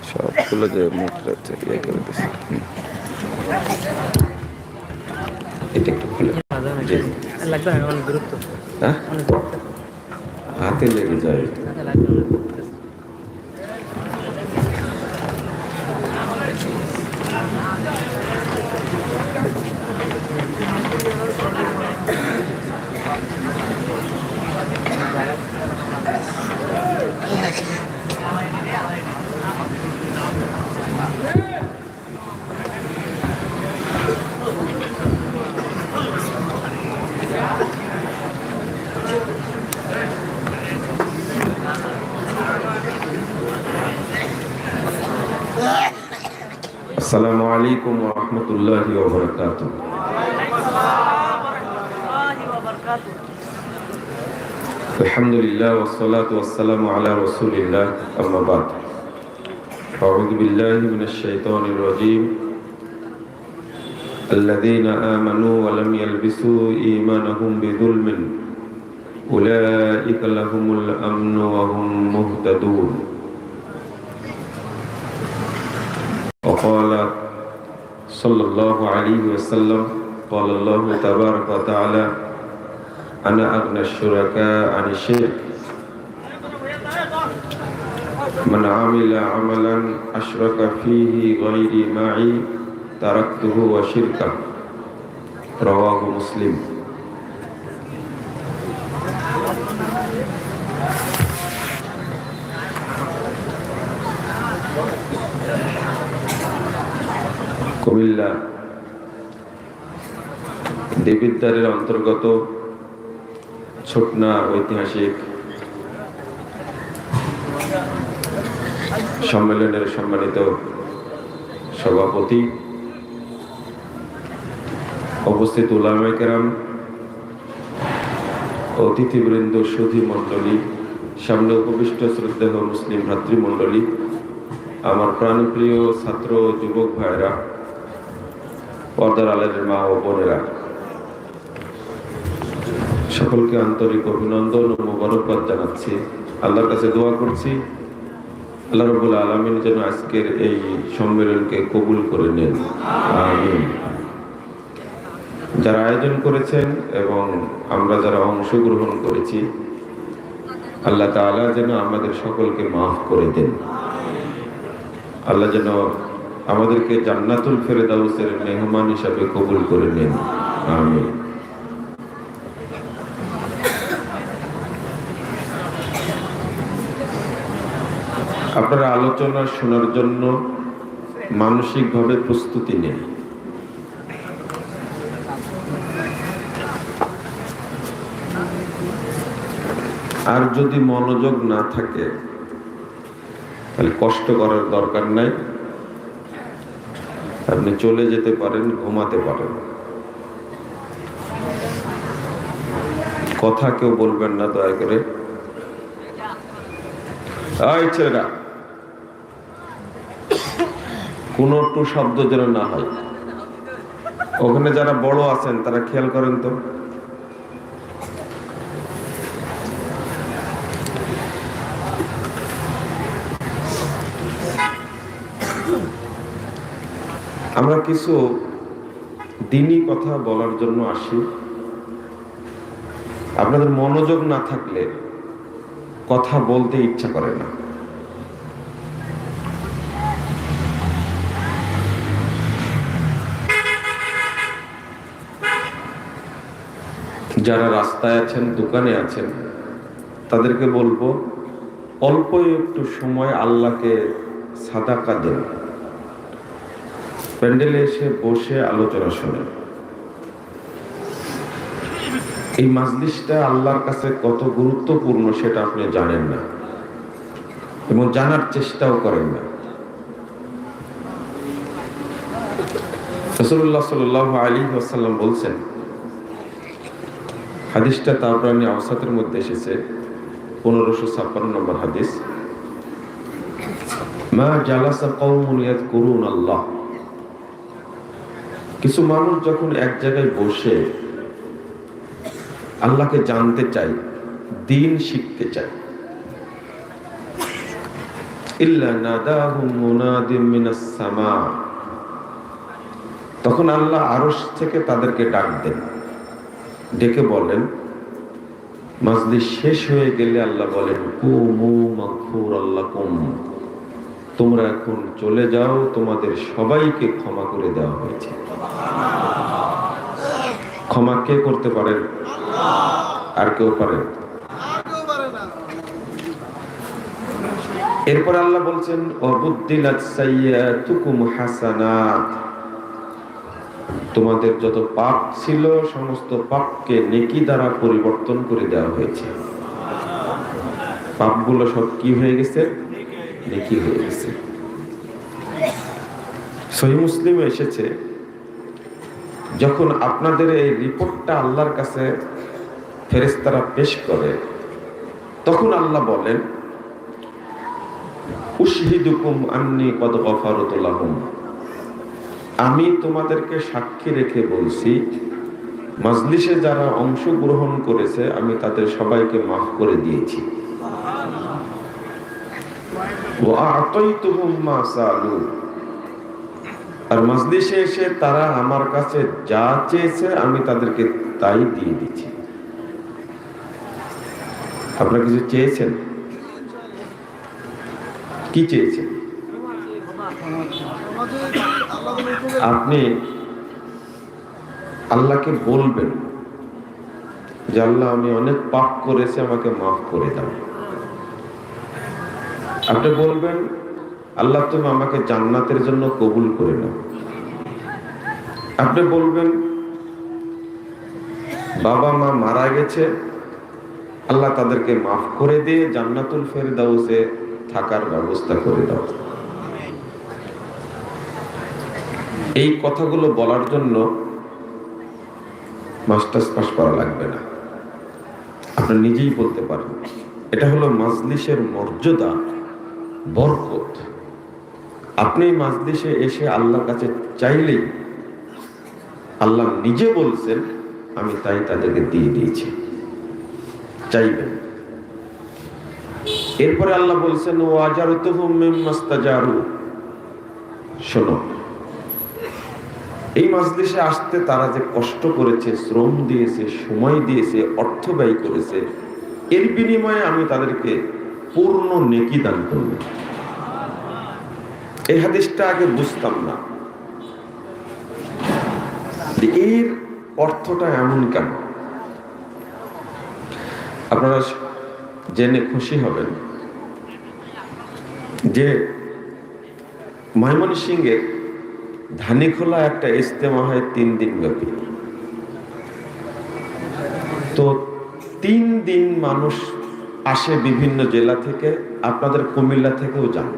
সবগুলো যে মুখটা ইয়ে করে দিচ্ছে। এটা একটু খুলে লাগবে অনেক দূরত্ব, হ্যাঁ অনেক দূরত্ব হাতে লেগে যায়। লাগবে অনেক দূরত্ব। আসসালামু আলাইকুম ওয়া রাহমাতুল্লাহি ওয়া বারাকাতুহু। আলহামদুলিল্লাহ ওয়াস সালাতু ওয়াস সালামু আলা রাসূলিল্লাহ, আম্মা বা'দ। আউযু বিল্লাহি মিনাশ শাইতানির রাজীম। আল্লাযীনা আমানু ওয়া লাম ইয়ালবিসু ঈমানাহুম বিযুলমিন উলাইকা লাহুমুল আমনু ওয়া হুম মুহতাদুন। وقال صلى الله عليه وسلم قال الله تبارك وتعالى أنا أغنى الشركاء عن الشرك من عمل عملا أشرك فيه غيري معي تركته وشركه رواه مسلم। কুমিল্লা দেবিদ্বারের অন্তর্গত ছোটনা ঐতিহাসিক সম্মেলনের সম্মানিত সভাপতি, উপস্থিত উলামায়ে কেরাম, অতিথিবৃন্দ, সুধী মণ্ডলী, সামনে উপবিষ্ট শ্রদ্ধেয় মুসলিম ভাতৃমণ্ডলী, আমার প্রাণপ্রিয় ছাত্র যুবক ভাইরা, পর্দার আলের মা ও বোনেরা, সকলকে আন্তরিক অভিনন্দন ও মোবারকবাদ জানাচ্ছি। আল্লাহর কাছে দোয়া করছি আল্লাহ রাব্বুল আলামিন যেন আজকের এই সম্মেলনকে কবুল করে নেন, আমিন। যারা আয়োজন করেছেন এবং আমরা যারা অংশগ্রহণ করেছি, আল্লাহ তাআলা যেন আমাদের সকলকে মাফ করে দেন। আল্লাহ যেন আমাদেরকে জান্নাতুল ফেরদাউসের মেহমান হিসাবে কবুল করে নেন, আমিন। আপনারা আলোচনা শোনার জন্য মানসিকভাবে প্রস্তুতি নিন। আর যদি মনোযোগ না থাকে তাহলে কষ্ট করার দরকার নাই, আপনি চলে যেতে পারেন, ঘুমাতে পারেন। কথা কেউ বলবেন না দয়া করে। এই ছেলেরা, কোনো একটু শব্দ যেন না হয়। ওখানে যারা বড় আছেন তারা খেয়াল করেন তো। আমরা কিছু দ্বীনি কথা বলার জন্য আসি। আপনাদের মনোযোগ না থাকলে কথা বলতে ইচ্ছা করে না। যারা রাস্তায় আছেন, দোকানে আছেন, তাদেরকে বলবো অল্প একটু সময় আল্লাহকে সাদাকা দেন, প্যান্ডেলে এসে বসে আলোচনা শোনেন। এই মাজলিসটা আল্লাহর কাছে কত গুরুত্বপূর্ণ সেটা আপনি জানেন না এবং জানার চেষ্টাও করেন না। রাসূলুল্লাহ সাল্লাল্লাহু আলাইহি ওয়াসাল্লাম বলছেন, হাদিসটা তাবরানী আওসাতের মধ্যে এসেছে, 1556 নম্বর হাদিস, মা জালাসা কওমুন ইয়াযকুরুনাল্লাহ। কিছু মানুষ যখন এক জায়গায় বসে আল্লাহকে জানতে চাই, দিন শিখতে চাই। ইল্লা নাদাহুম মুনাদিম মিনাস সামা, তখন আল্লাহ আরশ থেকে তাদেরকে ডাক দেন, ডেকে বলেন, মাজলিস শেষ হয়ে গেলে আল্লাহ বলেন, কুমু মাগফুরাল লাকুম, তোমরা এখন চলে যাও, তোমাদের সবাইকে ক্ষমা করে দেওয়া হয়েছে। ক্ষমা কে করতে পারেন? আর কেউ পারেন? এরপর আল্লাহ বলছেন, ওয়াবুদ্দিলাত সাইয়্যাতুকুম হাসানাত, তোমাদের যত পাপ ছিল সমস্ত পাপকে নেকি দ্বারা পরিবর্তন করে দেওয়া হয়েছে। পাপগুলো সব কি হয়ে গেছে? নেকি হয়ে গেছে। সহিহ মুসলিমে এসেছে, যখন আপনাদের এই রিপোর্টটা আল্লাহর কাছে ফেরেশতারা পেশ করে, তখন আল্লাহ বলেন, উশহিদুকুম আন্নী কদ গফারতু লাহুম, আমি তোমাদেরকে সাক্ষী রেখে বলছি, মাজলিসে যারা অংশগ্রহণ করেছে আমি তাদের সবাইকে মাফ করে দিয়েছি। ওয়া আতাইতুহুম মা সালু, আর মাজলিসে এসে তারা আমার কাছে যা চেয়েছে আমি তাদেরকে তাই দিয়ে দিচ্ছি। আপনারা কিছু চেয়েছেন? কি চেয়েছেন? আপনি আল্লাহকে বলবেন যে আল্লাহ আমি অনেক পাপ করেছি, আমাকে মাফ করে দাও। আপনি বলবেন, আল্লাহ তুমি আমাকে জান্নাতের জন্য কবুল করে নাও। আপনি বলবেন, বাবা মা মারা গেছে, আল্লাহ তাদেরকে মাফ করে দিয়ে জান্নাতুল ফেরদাউসে থাকার ব্যবস্থা করে দাও। এই কথাগুলো বলার জন্য মাস্টার্স পাস করা লাগবে না, আপনি নিজেই বলতে পারেন। এটা হলো মাজলিসের মর্যাদা, বরকত। আপনি মাজলিসে এসে আল্লাহর কাছে চাইলেই আল্লাহ নিজে বলছেন আমি তাই তাদেরকে দিয়ে দিয়েছি, চাইবেন। এরপরে আল্লাহ বলছেন, ওয়াজারতুহুম মিম্মাস্তাজারু, শোনো, এই মাজলিসে আসতে তারা যে কষ্ট করেছে, শ্রম দিয়েছে, সময় দিয়েছে, অর্থ ব্যয় করেছে, এর বিনিময়ে আমি তাদেরকে পূর্ণ নেকি দান করব। এই হাদিসটা আগে বুঝতাম না, এর অর্থটা এমন কেন? আপনারা জেনে খুশি হবেন যে ময়মনসিংহের ধানীখোলা একটা ইজতেমা হয় 3 দিন ব্যাপী। তো 3 দিন মানুষ আসে বিভিন্ন জেলা থেকে, আপনাদের কুমিল্লা থেকেও যান,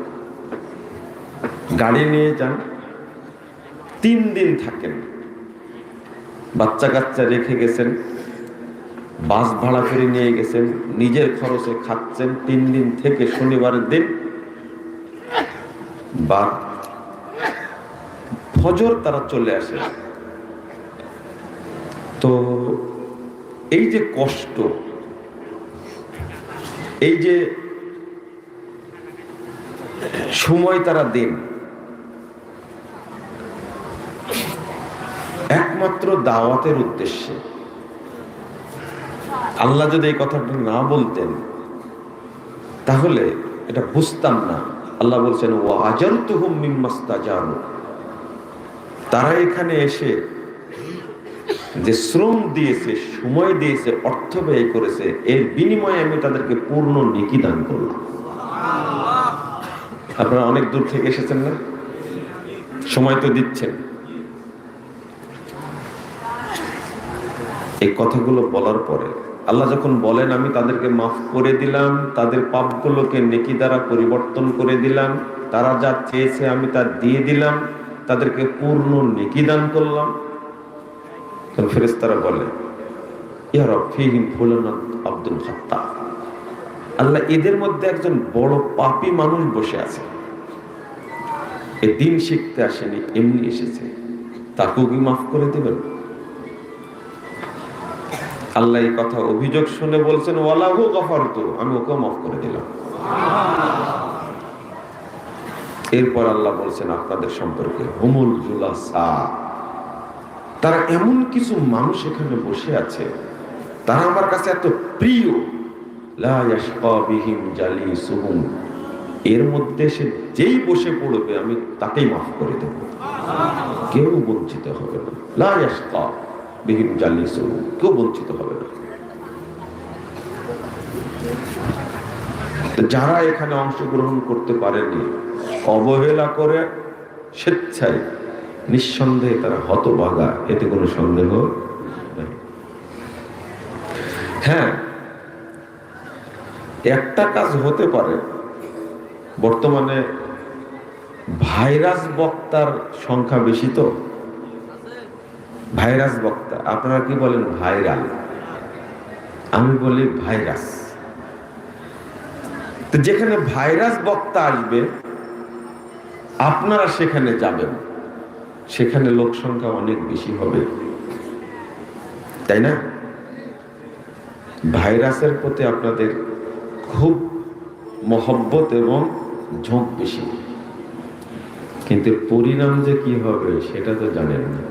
গাড়ি নিয়ে যান, 3 দিন থাকেন, বাচ্চা কাচ্চা রেখে গেছেন, বাস ভাড়া করে নিয়ে গেছেন, নিজের খরচে খাচ্ছেন। 3 দিন থেকে শনিবারের দিন বা ফজর তারা চলে আসে। তো এই যে কষ্ট, এই যে সময় তারা দেন, একমাত্র দাওয়াতের উদ্দেশ্যে। আল্লাহ যদি এই কথাটা না বলতেন তাহলে এটা বুঝতাম না। আল্লাহ বলছেন, ওয়া আজারতুহুম মিম্মাস্তাজারু, তারা এখানে এসে যে শ্রম দিয়েছে, সময় দিয়েছে, অর্থ ব্যয় করেছে, এর বিনিময়ে আমি তাদেরকে পূর্ণ নেকি দান করলাম। আপনারা অনেক দূর থেকে এসেছেন না, সময় তো দিচ্ছেন। এই কথাগুলো বলার পরে আল্লাহ যখন বলেন আমি তাদেরকে মাফ করে দিলাম, তাদের পাপগুলোকে নেকি দ্বারা পরিবর্তন করে দিলাম, তারা যা চেয়েছে আমি তা দিয়ে দিলাম, তাদেরকে পূর্ণ নেকি দান করলাম, তখন ফেরেশতারা বলে, ইয়া রব ফীহিম ফুলান আব্দুল খাত্তাব, আল্লাহ এদের মধ্যে একজন বড় পাপী মানুষ বসে আছে, এই দিন শিখতে আসেনি, এমনি এসেছে, তাকেও কি মাফ করে দেবেন? আল্লাহ এই কথা অভিযোগ শুনে বলছেন ওয়ালাহু গফারতু, আমি ওকে মাফ করে দিলাম। এরপর আল্লাহ বলছেন আপনাদের সম্পর্কে হুমুল জুলাসা, তারা এমন কিছু মানুষ এখানে বসে আছে, তারা আমার কাছে এত প্রিয়, লা ইয়াশকা বিহিম জালিসুহুম, এর মধ্যে সে যেই বসে পড়বে আমি তাকেই মাফ করে দেব, কেউ বঞ্চিত হবে না। লা ইয়াশকা বিহিম জালিসুহুম, কেউ বঞ্চিত হবে না। যারা এখানে অংশগ্রহণ করতে পারেনি, অবহেলা করে স্বেচ্ছায়, নিঃসন্দেহে তারা হতভাগা, এতে কোনো সন্দেহ নেই। হ্যাঁ, একটা কাজ হতে পারে, বর্তমানে ভাইরাস বক্তার সংখ্যা বেশি, তো ভাইরাস বক্তা, আপনারা কি বলেন ভাইরাল, আমি বলি ভাইরাস। তো যেখানে ভাইরাস বক্তা আসবে আপনারা সেখানে যাবেন, সেখানে লোক সংখ্যা অনেক বেশি হবে, তাই না? ভাইরাসের প্রতি আপনাদের খুব মহব্বত এবং ঝোঁক বেশি, কিন্তু পরিণাম যে কি হবে সেটা তো জানেন না।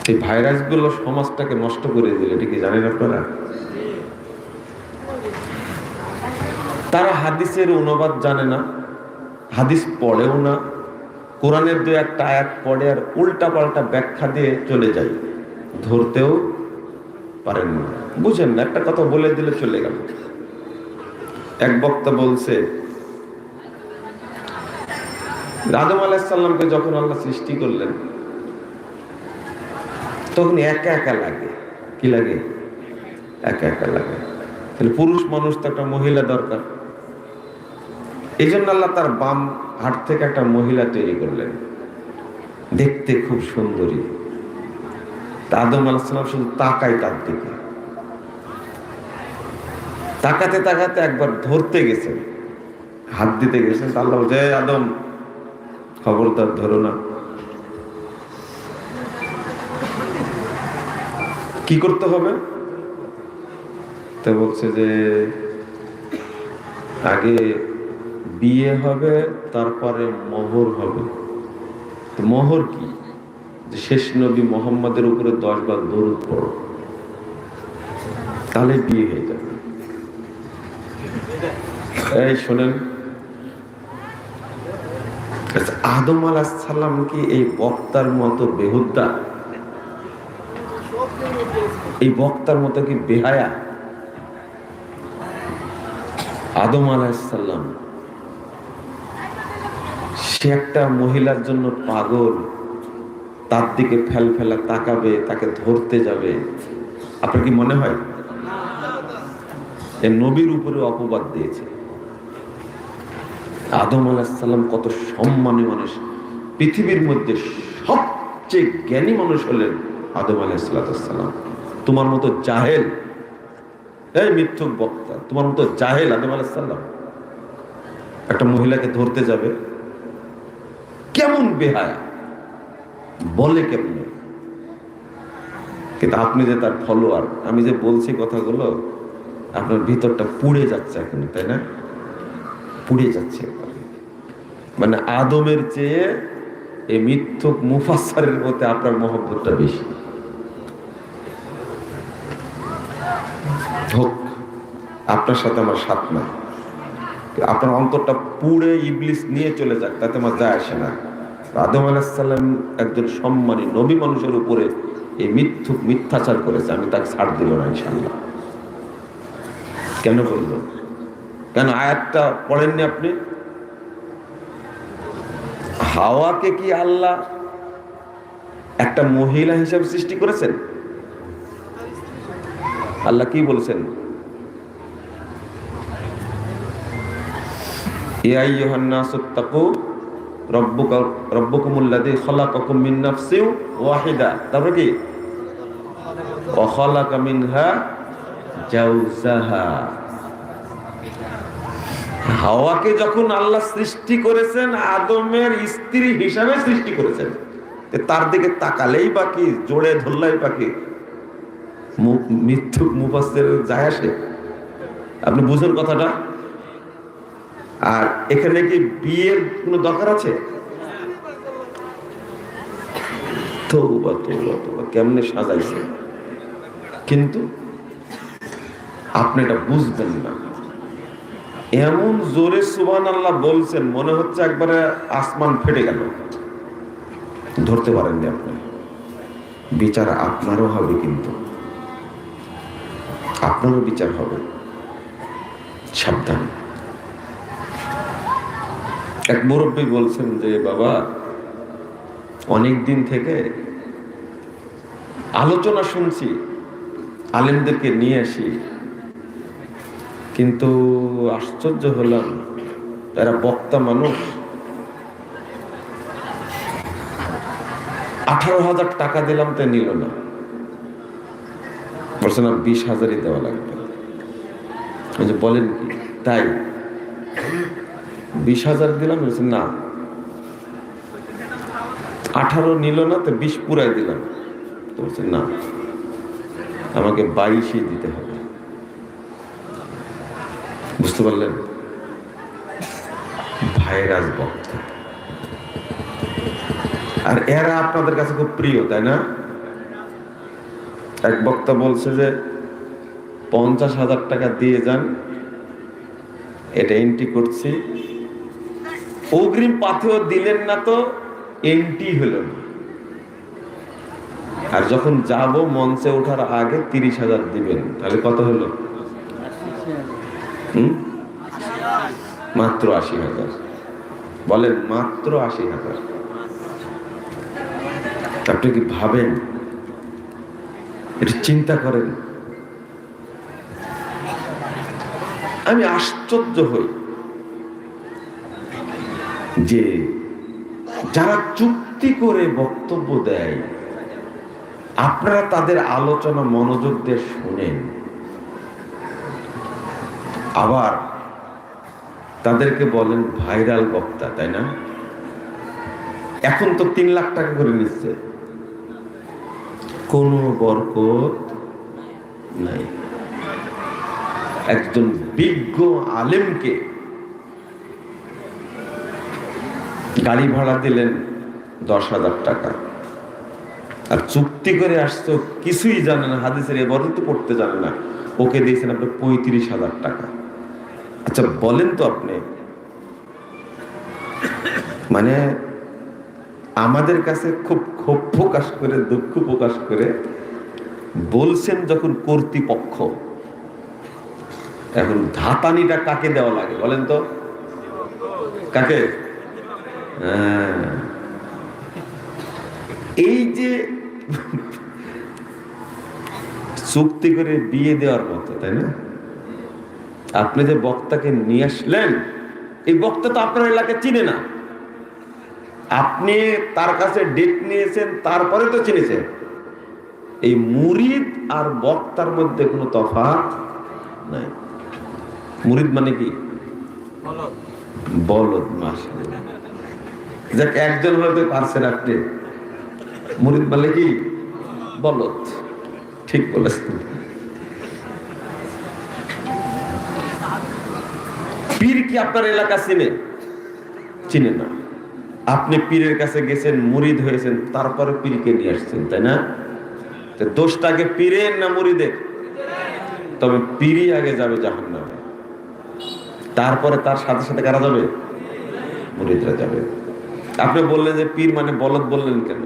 এই ভাইরাসগুলো সমাজটাকে নষ্ট করে দিলে, এটা কি জানেন আপনারা? তারা হাদিসের অনুবাদ জানে না, হাদিস পড়েও না, কোরআনের দু একটা আয়াত পড়ে আর উল্টা পাল্টা ব্যাখ্যা দিয়ে চলে যায়, ধরতেও পারেন না, বুঝেন না, একটা কথা বলে দিলে চলে গেল। এক বক্তা বলছে আদম আলাইহিস সালামকে যখন আল্লাহ সৃষ্টি করলেন তখন একা একা লাগে। কি লাগে? একা একা লাগে। তাহলে পুরুষ মানুষ তো একটা মহিলা দরকার, এই জন্য আল্লাহ তার বাম হাত থেকে একটা মহিলা তৈরি করলেন, দেখতে খুব সুন্দরী। আদম আলাইহিস সালাম শুধু তাকায় তার দিকে, তাকাতে তাকাতে একবার ধরতে গেছেন, হাত দিতে গেছেন, আল্লাহ বলছে আদম খবরদার ধরো না। কি করতে হবে? তো বলছে যে আগে বিয়ে হবে, তারপরে মোহর হবে। তো মোহর কি? যে শেষ নবী মুহাম্মদের উপরে 10 বার দরুদ পড়ো, তাহলে বিয়ে হয়ে যাবে। এই শোনেন, আদম আলাইহিস সালাম কি এই বক্তার মতো বেহুদ্দা? এই বক্তার মতো কি বেহায়া? আদম আলাইহিস সালাম সে একটা মহিলার জন্য পাগল, তার দিকে ফেলা তাকাবে, তাকে ধরতে যাবে। আপনার কি মনে হয় এই নবীর উপরে অপবাদ দিয়েছে? আদম আলাইহিস সালাম কত সম্মানী মানুষ, পৃথিবীর মধ্যে সবচেয়ে জ্ঞানী মানুষ হলেন আদম আলাইহিস সালাম। তোমার মতো জাহেল, এই মিথ্যুক বক্তা, তোমার মতো জাহেল আদম আলাইহিস সালাম একটা মহিলাকে ধরতে যাবে? কেমন বেহায়া, বলে কেমন? কিন্তু আপনি যে তার ফলোয়ার, আমি যে বলছি কথাগুলো, আপনার ভিতরটা পুড়ে যাচ্ছে এখন, তাই না? পুড়ে যাচ্ছে। মানে আদমের চেয়ে এই মিথ্যুক মুফাসসারের মধ্যে আপনার মহব্বতটা বেশি। হোক, আপনার সাথে আমার সাথ না, আপনার অন্তরটা পুড়ে ইবলিস নিয়ে চলে যাক, তাতে আমার যায় আসে না। আদম আলাইহিস সালাম একজন সম্মানী নবী মানুষের উপরে এই মিথ্যাচার করেছে, আমি তাকে ছাড় দিব না ইনশাআল্লাহ। কেন বলল? কেন আয়াতটা পড়েননি আপনি? হাওয়াকে কি আল্লাহ একটা মহিলা হিসেবে সৃষ্টি করেছেন? আল্লাহ কি বলছেন? ইয়া আইয়ুহান নাসুত্তাকু রাব্বুকুমুল্লাযী খালাকাকুম মিন নাফসিন ওয়াহিদা, তারপর কি? ওয়া খালাকা মিনহা জাওজাহা। হাওয়াকে যখন আল্লাহ সৃষ্টি করেছেন, আদমের স্ত্রী হিসাবে সৃষ্টি করেছেন। তার দিকে তাকালেই বাকি, জোরে ধরলাই বাকি, মিথ্যুক মুফাসসির যায় আসে? আপনি বুঝেন কথাটা? আর এখানে কি বিয়ের কোনো দরকার আছে? তওবা তওবা তওবা, কেমনে সাজাইছে! কিন্তু আপনি এটা বুঝবেন না। এমন জোরে সুবহানাল্লাহ বলছেন, মনে হচ্ছে একবারে আসমান ফেটে গেল। ধরতে পারেননি আপনি। বিচার আপনারও হবে, কিন্তু আপনারও বিচার হবে, সাবধান। এক মুরব্বী বলছেন যে, বাবা, অনেক দিন থেকে আলোচনা শুনছি, আলেমদেরকে নিয়ে আসি, কিন্তু আশ্চর্য হলাম, এরা বক্তা মানুষ। 18,000 টাকা দিলাম, তাই নিল না। বলছে না, 20,000-ই দেওয়া লাগবে। বলেন কি তাই? 20,000 দিলাম। বলছে না, 18 নিল না, তো 20 পুরাই দিলাম। বলছে না, আমাকে 22-ই দিতে হবে। বুঝতে পারলেন? ভাইরাস বক্তা। আর এরা আপনাদের কাছে খুব প্রিয়, তাই না? এক বক্তা বলছে যে 50,000 টাকা দিয়ে যান, এটা এন্ট্রি করছি। অগ্রিম পাথেও দিলেন না, তো এন্ট্রি হলো না। আর যখন যাব, মঞ্চে ওঠার আগে 30,000 দিবেন। তাহলে কত হলো? মাত্র 80,000। বলেন, মাত্র 80,000। আপনি কি ভাবেন? এটা চিন্তা করেন। আমি আশ্চর্য হই যে যারা চুক্তি করে বক্তব্য দেয়, আপনারা তাদের আলোচনা মনোযোগ দিয়ে শোনেন, আবার তাদেরকে বলেন ভাইরাল বক্তা, তাই না? এখন তো 3 লাখ টাকা করে নিচ্ছে, কোনো বরকত নাই। একজন বিজ্ঞ আলেমকে গাড়ি ভাড়া দিলেন 10,000 টাকা, আর চুক্তি করে আসতো, কিছুই জানে না, হাদিসের এবারও তো পড়তে জানে না, ওকে দিয়েছেন আপনি 35,000 টাকা। আচ্ছা বলেন তো আপনি, মানে আমাদের কাছে খুব ক্ষোভ প্রকাশ করে, দুঃখ প্রকাশ করে বলছেন যখন কর্তৃপক্ষ, এখন ধাতানিটা কাকে দেওয়া লাগে বলেন তো? কাকে? এই যে চুক্তি করে বিয়ে দেওয়ার মতো, তাই না? আপনি যে বক্তাকে নিয়ে আসলেন, এই বক্তা তো আপনার এলাকায় চিনে না, আপনি তার কাছে ডেট নিয়েছেন, তারপরে তো চিনেছেন। এই মুরিদ আর বক্তার মধ্যে কোনো তফাৎ নাই। মুরিদ মানে কি? বলদ। মাশাআল্লাহ, যাক, একজন হতে পারছেন আপনি। মুরিদ মানে কি? বলদ। ঠিক বলেছেন। পীর কি আপনার এলাকা চিনে না? আপনি পীরের কাছে গেছেন, মুরিদ হয়েছেন, তারপরে পীরকে নিয়ে আসছেন, তাই না? দোষটাকে পীরের না মুরিদের? তবে পীরই আগে যাবে জাহান্নামে, তারপরে তার সাথে সাথে কারা যাবে? মুরিদরা যাবে। আপনি বললেন যে পীর মানে বলদ, বললেন কেন?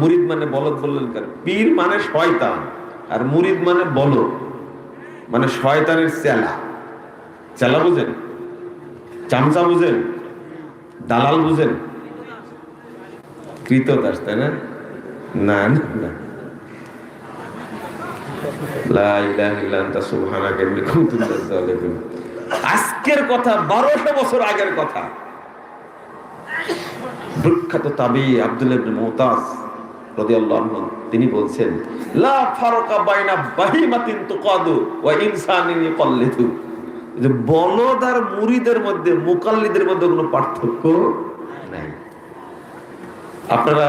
মুরিদ মানে বলদ বললেন কেন? পীর মানে শয়তান, আর মুরিদ মানে বলদ, মানে শয়তানের চেলা। চেলা বুঝেন? চামচা বুঝেন? দালাল বুঝেন? কৃতদাস, তাই না? না না, লা ইলাহা ইল্লা আনতা সুবহানাকা ইন্নী কুনতু মিনাজ জালিমিন। আজকের কথা 1200 বছর আগের কথা। বিখ্যাত তাবেঈ আব্দুল্লাহ ইবনে মুতাজ রাদিয়াল্লাহু আনহু তিনি বলছেন, লা ফারাকা বাইনা বাহিমাতিন তুকাদু ওয়া ইনসানিন ইয়াকাল্লিদু। যে বলদ আর মুরিদের মধ্যে, মুকাল্লিদের মধ্যে কোনো পার্থক্য নাই। আপনারা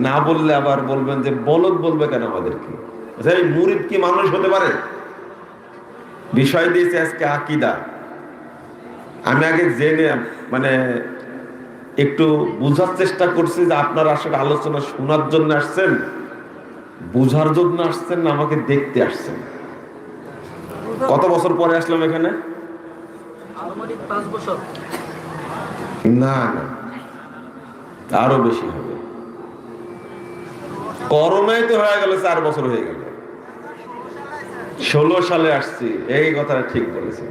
না বললে আবার বলবেন যে বলদ বলবে কেন আমাদেরকে। এই মুরিদ কি মানুষ হতে পারে? বিষয় দিয়েছে আজকে আকীদা। আমি আগে জেনে মানে একটু বুঝার চেষ্টা করছি যে আপনারা আসলে আলোচনা শোনার জন্য আসছেন, বুঝার জন্য আসছেন না আমাকে দেখতে আসছেন। কত বছর পরে আসলাম এখানে? 5 বছর। না না, আরো বেশি হবে। করোনায় তো হয়ে গেল 4 বছর হয়ে গেল। 16 সালে আসছি, এই কথাটা ঠিক বলেছি।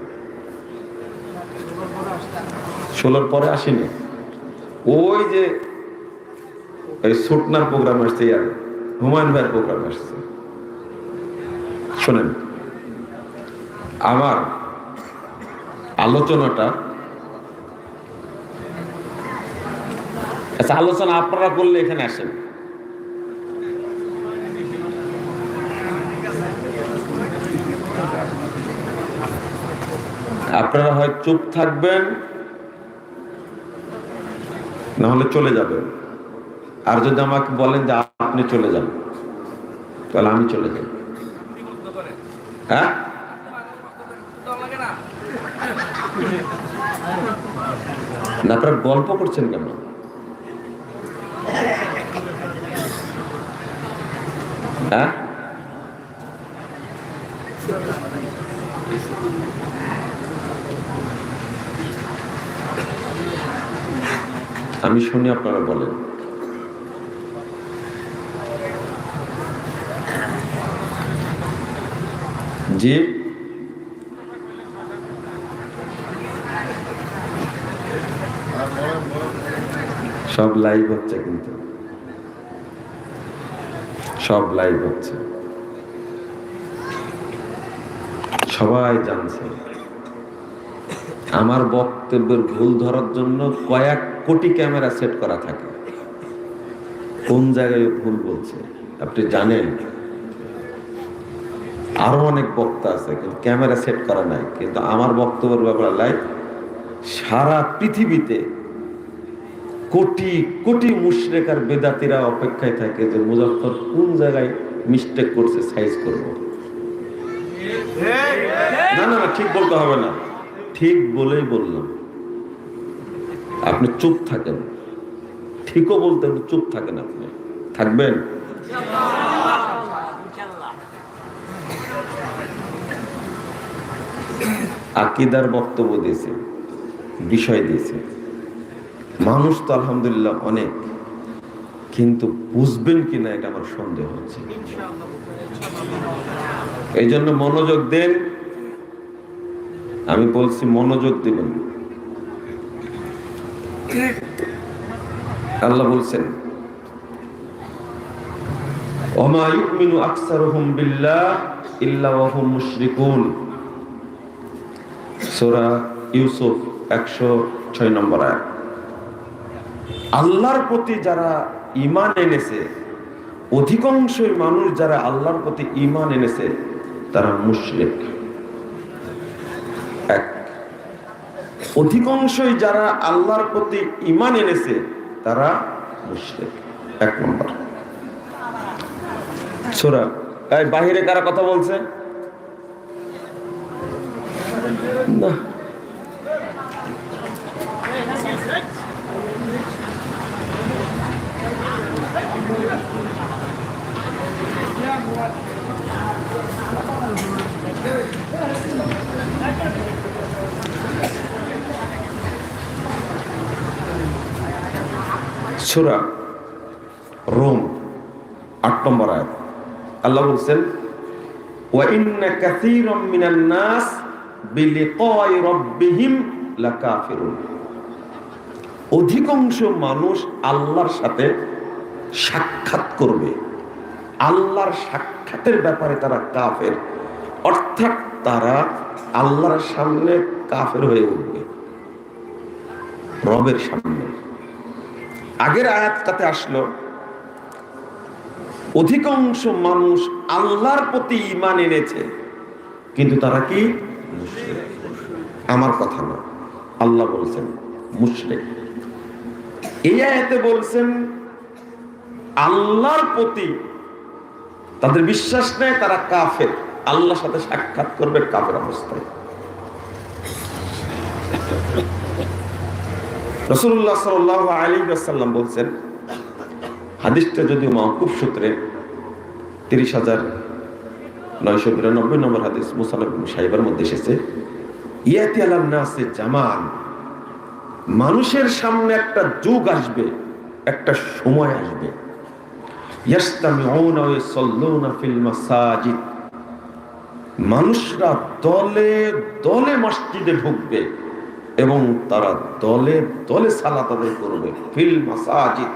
16 পরে আসিনি। ওই যে এই সুটনার প্রোগ্রাম আসছে, আর হুমায়ুন ভাইয়ের প্রোগ্রাম আসছে। শোনেন, আমার আলোচনাটা, আচ্ছা আলোচনা আপনারা করলে এখানে আসেন। আপনারা হয় চুপ থাকবেন না হলে চলে যাবেন। আর যদি আমাকে বলেন যে আপনি চলে যান, তাহলে আমি চলে যাই। হ্যাঁ, না আপনারা গল্প করছেন কেন? হ্যাঁ, আমি শুনি, আপনারা বলেন। জি, সব লাইভ হচ্ছে, কিন্তু সব লাইভ হচ্ছে, সবাই জানছে। আমার বক্তব্যের ভুল ধরার জন্য কয়েক কোটি ক্যামেরা সেট করা থাকে। কোন জায়গায় ভুল বলছে আপনি জানেন? আরো অনেক বক্তা আছে কিন্তু ক্যামেরা সেট করা নাই, কিন্তু আমার বক্তব্যের ব্যাপারে লাইভ। সারা পৃথিবীতে কোটি কোটি মুশরিক আর বেদাতীরা অপেক্ষায় থাকে যে মুজাফফর কোন জায়গায় মিস্টেক করছে, সাইজ করব। না না না, ঠিক বলতে হবে না, ঠিক বলেই বললাম। আপনি চুপ থাকেন, ঠিকও বলতে চুপ থাকেন। আপনি থাকবেন? আকীদার বক্তব্য দিয়েছে, বিষয় দিয়েছে। মানুষ তো আলহামদুলিল্লাহ অনেক, কিন্তু বুঝবেন কিনা এটা আমার সন্দেহ হচ্ছে। এই জন্য মনোযোগ দেন, আমি বলছি মনোযোগ দিবেন। আল্লাহ বলছেন, ওমা ইউমিনু আকসারুহুম বিল্লাহ ইল্লা ওয়া হুম মুশরিকুন। সূরা ইউসুফ 106 নম্বর আয়াত। আল্লাহর প্রতি যারা ঈমান এনেছে, অধিকাংশই মানুষ যারা আল্লাহর প্রতি ঈমান এনেছে তারা মুশরিক। এক, অধিকাংশই যারা আল্লাহর প্রতি ঈমান এনেছে তারা মুশরিক। 1 নম্বর। সূরা, এই বাহিরে কারা কথা বলছে? না, সূরা রুম 8 নম্বর আয়াত। আল্লাহ বলছেন, ওয়া ইন্না কাসীরাম মিনান নাস বিলিকাই রাব্বিহিম লাকাফিরুন। অধিকাংশ মানুষ আল্লাহর সাথে সাক্ষাৎ করবে, আল্লাহর সাক্ষাতের ব্যাপারে তারা কাফের, অর্থাৎ তারা আল্লাহর সামনে কাফের হয়ে উঠবে, রবের সামনে। আগের আয়াতটাতে আসলো অধিকাংশ মানুষ আল্লাহর প্রতি ঈমান এনেছে কিন্তু তারা কি মুশরিক। আমার কথা না, আল্লাহ বলছেন মুশরিক। এই আয়াতে বলছেন আল্লাহর প্রতি তাদের বিশ্বাস নেই, তারা কাফের। আল্লাহর সাথে সাক্ষাৎ করবে কাফের অবস্থায়। রাসূলুল্লাহ সাল্লাল্লাহু আলাইহি ওয়াসাল্লাম বলছেন, হাদিসটা যদিও মাওকুফ সূত্রে 30,992 নম্বর হাদিস, মুসানদ ইবনে সাহিবার মধ্যে এসেছে, ইয়াতি আলান নাসে জামান, মানুষের সামনে একটা যুগ আসবে, একটা সময় আসবে, ইয়াস্তামিউনা ওয়া ইউসাল্লুনা ফিল মাসাজিদ, মানুষরা দলে দলে মসজিদে ঢুকবে এবং তারা দলে দলে সালাত আদায় করবে। ফিল মাসাজিদ,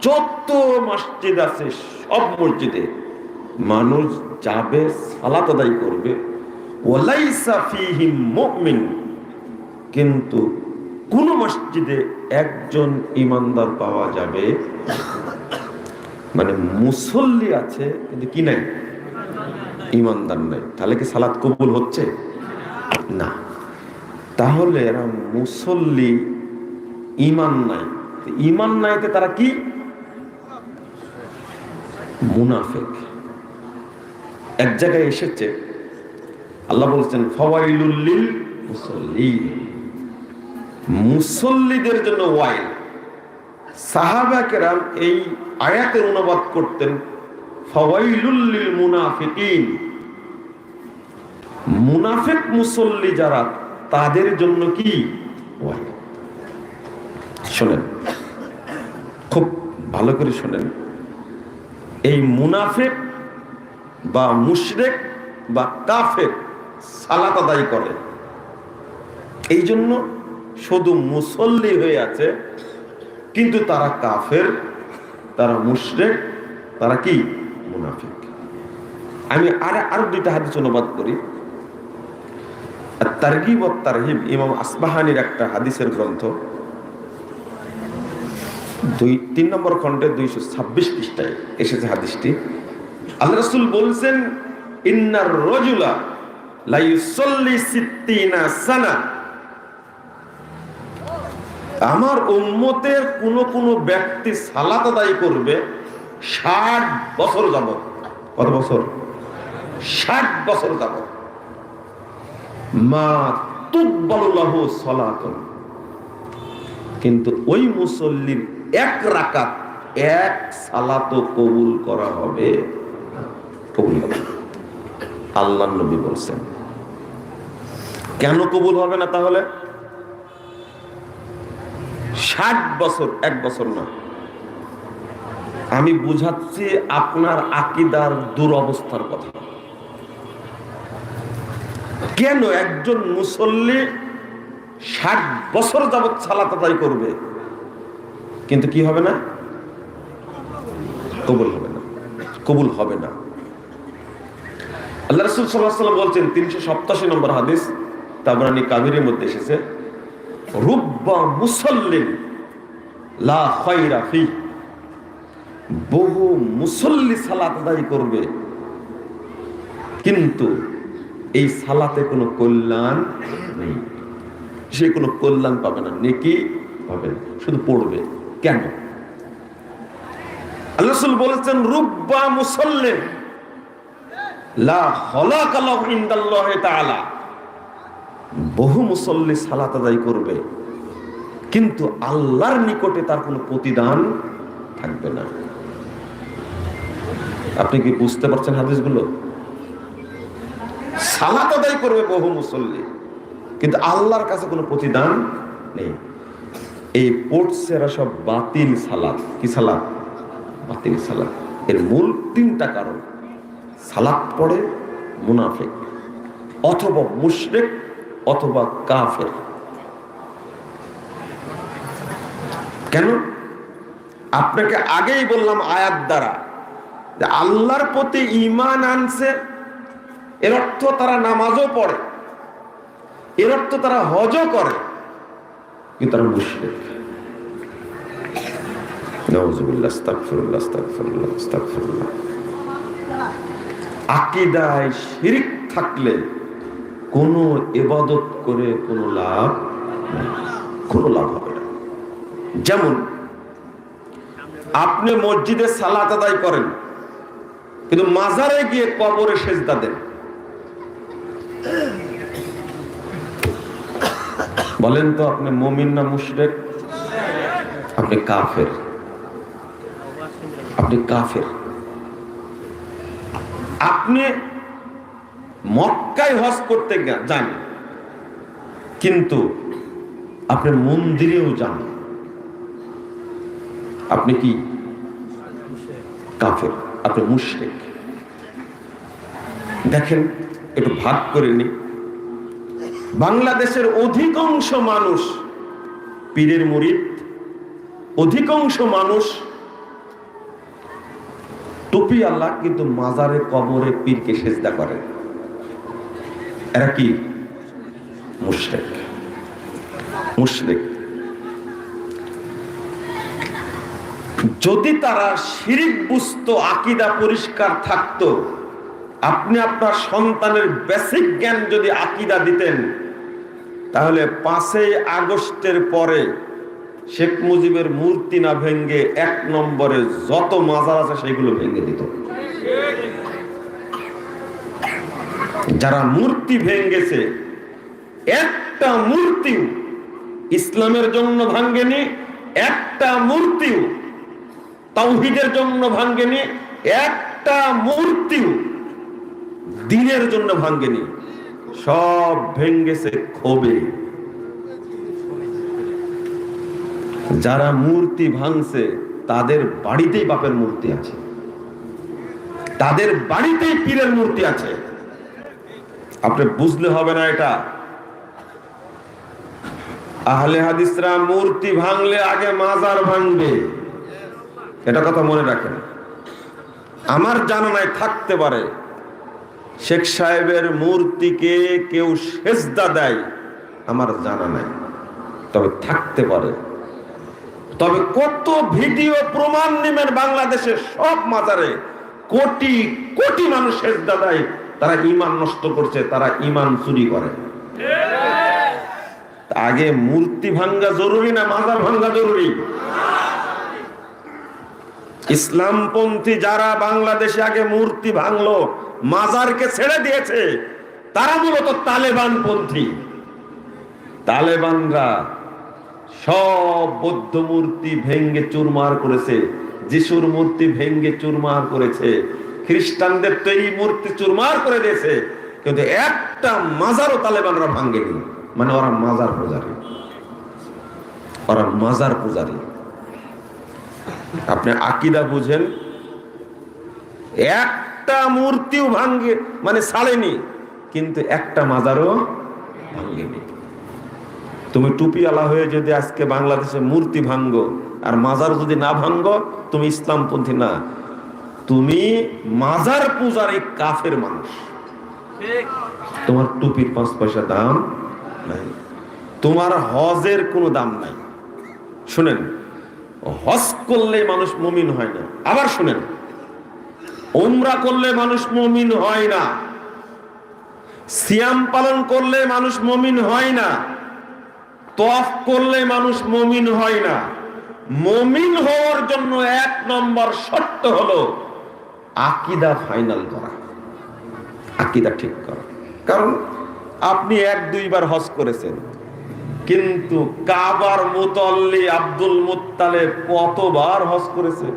যত মসজিদ আছে সব মসজিদে মানুষ যাবে, সালাত আদায় করবে। ওয়ালাইসা ফীহি মুমিন, কিন্তু কোন মসজিদে একজন ইমানদার পাওয়া যাবে, মানে মুসল্লি আছে কিন্তু কি নাই, ইমানদার নাই। তাহলে কি সালাত কবুল হচ্ছে না? তাহলে এরা মুসল্লি, ইমান নাই। ইমান নাইতে তারা কি? মুনাফিক। এক জায়গায় এসেছে, আল্লাহ বলছেন ফাওয়াইলুল লিল মুসাল্লিন, মুসল্লিদের জন্য ওয়াইল। সাহাবা কেরাম এই আয়াতের অনুবাদ করতেন ফাওয়াইলুল লিল মুনাফিকিন, মুনাফিক মুসল্লি যারা তাদের জন্য কি ওয়াইল। শোনেন, খুব ভালো করে শোনেন, এই মুনাফিক বা মুশরিক বা কাফের সালাত আদায় করে, এই জন্য শুধু মুসল্লি হয়ে আছে, কিন্তু তারা কাফের, তারা মুশরিক, তারা কি মুনাফিক। আমি আরো দুইটা হাদিস অনুবাদ করি। তারগিব ও তারহিব, ইমাম আসবাহানির একটা হাদিসের গ্রন্থ, 3 নম্বর খণ্ডে 226 পৃষ্ঠায় এসেছে হাদিসটি। আল্লাহ রাসূল বলছেন, ইন্নার রাজুলা লা ইউসাল্লি 60 সানা, আমার উম্মতের কোন ব্যক্তি সালাত আদায় করবে 60 বছর যাবত। কত বছর? 60 বছর যাবত। মা তুকবালু লাহু সালাতুন, কিন্তু ওই মুসল্লির এক রাকাত, এক সালাতও কবুল করা হবে, কবুল হবে। আল্লাহর নবী বলছেন। কেন কবুল হবে না তাহলে? 60 বছর, 1 বছর না। আমি বুঝাচ্ছি আপনার আকীদার দুরবস্থার কথা। কেন একজন মুসল্লি 60 বছর যাবত সালাত আদায় করবে কিন্তু কি হবে না? কবুল হবে না, কবুল হবে না। আল্লাহ রাসূল সাল্লাল্লাহু আলাইহি ওয়াসাল্লাম বলছেন, 387 নম্বর হাদিস, তাবরানী কাবীরের মধ্যে এসেছে, রুব্বা মুসাল্লিন লা খায়রা ফি, বহু মুসল্লি সালাত আদায় করবে কিন্তু এই সালাতে কোনো কল্যাণ নেই, সে কোনো কল্যাণ পাবে না, নেকি পাবে না, শুধু পড়বে। কেন? আল্লাহ রাসূল বলেছেন, রুব্বা মুসাল্লিন লা খালাকা লাহু ইনদাল্লাহি তাআলা, বহু মুসল্লি সালাত আদায় করবে কিন্তু আল্লাহর নিকটে তার কোনো প্রতিদান থাকবে না। আপনি কি বুঝতে পারছেন হাদিসগুলো? সালাত আদায় করবে বহু মুসল্লি কিন্তু আল্লাহর কাছে কোনো প্রতিদান নেই। এই পড়ছে এরা সব বাতিল সালাত। কি সালাত? বাতিল সালাত। এর মূল 3টা কারণ: সালাত পড়ে মুনাফিক, অথবা মুশরিক, অথবা কাফের। কেন? আপনাকে আগেই বললাম আয়াত দ্বারা যে আল্লাহর প্রতি ঈমান আনছে, এর অর্থ তারা নামাজও পড়ে, এর অর্থ তারা হজও করে, কিন্তু তারা মুশরিক। নাউযুবিল্লাহ, আস্তাগফিরুল্লাহ, আস্তাগফিরুল্লাহ, আস্তাগফিরুল্লাহ। আকীদায় শিরক থাকলে কোনো ইবাদত করে কোনো লাভ নেই, কোনো লাভ হবে না। যেমন আপনি মসজিদে সালাত আদায় করেন, কিন্তু মাজারে গিয়ে কবরে সেজদা দেন। বলেন তো আপনি মুমিন না মুশরিক? আপনি কাফের, আপনি কাফের। আপনি মক্কায় হজ করতে যান, কিন্তু আপনি মন্দিরেও যান, আপনি কি কাফের, আপনি মুশরিক। দেখেন, একটু ভাগ করে নি। বাংলাদেশের অধিকাংশ মানুষ পীরের মুরিদ, অধিকাংশ মানুষ টুপি আল্লাহ, কিন্তু মাজারে কবরে পীরকে সেজদা করে। এরা কি? মুশরিক, মুশরিক। যদি তারা শিরিক বুঝতো, আকীদা পরিষ্কার থাকতো, আপনি আপনার সন্তানের বেসিক জ্ঞান যদি আকীদা দিতেন, তাহলে 5ই আগস্টের পরে শেখ মুজিবের মূর্তি না ভেঙ্গে 1 নম্বরে যত মাজার আছে সেগুলো ভেঙে দিত। যারা মূর্তি ভেঙ্গেছে, একটা মূর্তিও ইসলামের জন্য ভাঙ্গেনি, একটা মূর্তিও তাওহীদের জন্য ভাঙ্গেনি, একটা মূর্তিও দ্বীনের জন্য ভাঙ্গেনি, সব ভেঙ্গেছে ক্ষোভে। যারা মূর্তি ভাঙছে তাদের বাড়িতেই বাপের মূর্তি আছে, তাদের বাড়িতেই পীরের মূর্তি আছে। আপনি বুঝলে হবে না এটা। আহলে হাদিসরা মূর্তি ভাঙলে আগে মাজার ভাঙবে, এটা কথা মনে রাখেন। আমার জানা নাই, থাকতে পারে শেখ সাহেবের মূর্তিকে কেউ সেজদা দেয়, আমার জানা নাই, তবে থাকতে পারে। তবে কত ভিডিও প্রমাণ নেবেন, বাংলাদেশের সব মাজারে কোটি কোটি মানুষ সেজদা দেয়, তারা ঈমান নষ্ট করছে, তারা ঈমান চুরি করে। আগে মূর্তি ভাঙ্গা জরুরি না মাজার ভাঙ্গা জরুরি? ইসলামপন্থী যারা বাংলাদেশে আগে মূর্তি ভাঙলো, মাজারকে ছেড়ে দিয়েছে, তারা মূলত তালেবান পন্থী। তালেবানরা সব বৌদ্ধ মূর্তি ভেঙ্গে চুরমার করেছে, যিশুর মূর্তি ভেঙ্গে চুরমার করেছে, খ্রিস্টানদের তৈরি মূর্তি চুরমার করে দিয়েছে, কিন্তু একটা মাজারও তালেবানরা ভাঙ্গেনি। মানে ওরা মাজার পূজারী, ওরা মাজার পূজারী। আপনি আকীদা বুঝেন, একটা মূর্তিও ভাঙ্গে মানে ছাড়েনি, কিন্তু একটা মাজারও ভাঙ্গেনি। তুমি টুপিওয়ালা হয়ে যদি আজকে বাংলাদেশে মূর্তি ভাঙ্গো আর মাজার যদি না ভাঙ্গো, তুমি ইসলামপন্থী না, তুমি মাজার পূজারী কাফের মানুষ। তোমার টুপির 5 পয়সা দাম নাই, তোমার হজের কোনো দাম নাই। শুনেন, হজ করলে মানুষ মুমিন হয় না। আবার শুনেন, উমরা করলে মানুষ মুমিন হয় না, সিয়াম পালন করলে মানুষ মুমিন হয় না, তওয়াফ করলে মানুষ মুমিন হয় না। মুমিন হওয়ার জন্য 1 নম্বর শর্ত হলো আকীদা ফাইনাল করা, আকীদা ঠিক করা। কারণ আপনি 1-2 বার হজ করেছেন, কিন্তু কাবার মুতাল্লি আব্দুল মুত্তালিব কতবার হজ করেছে?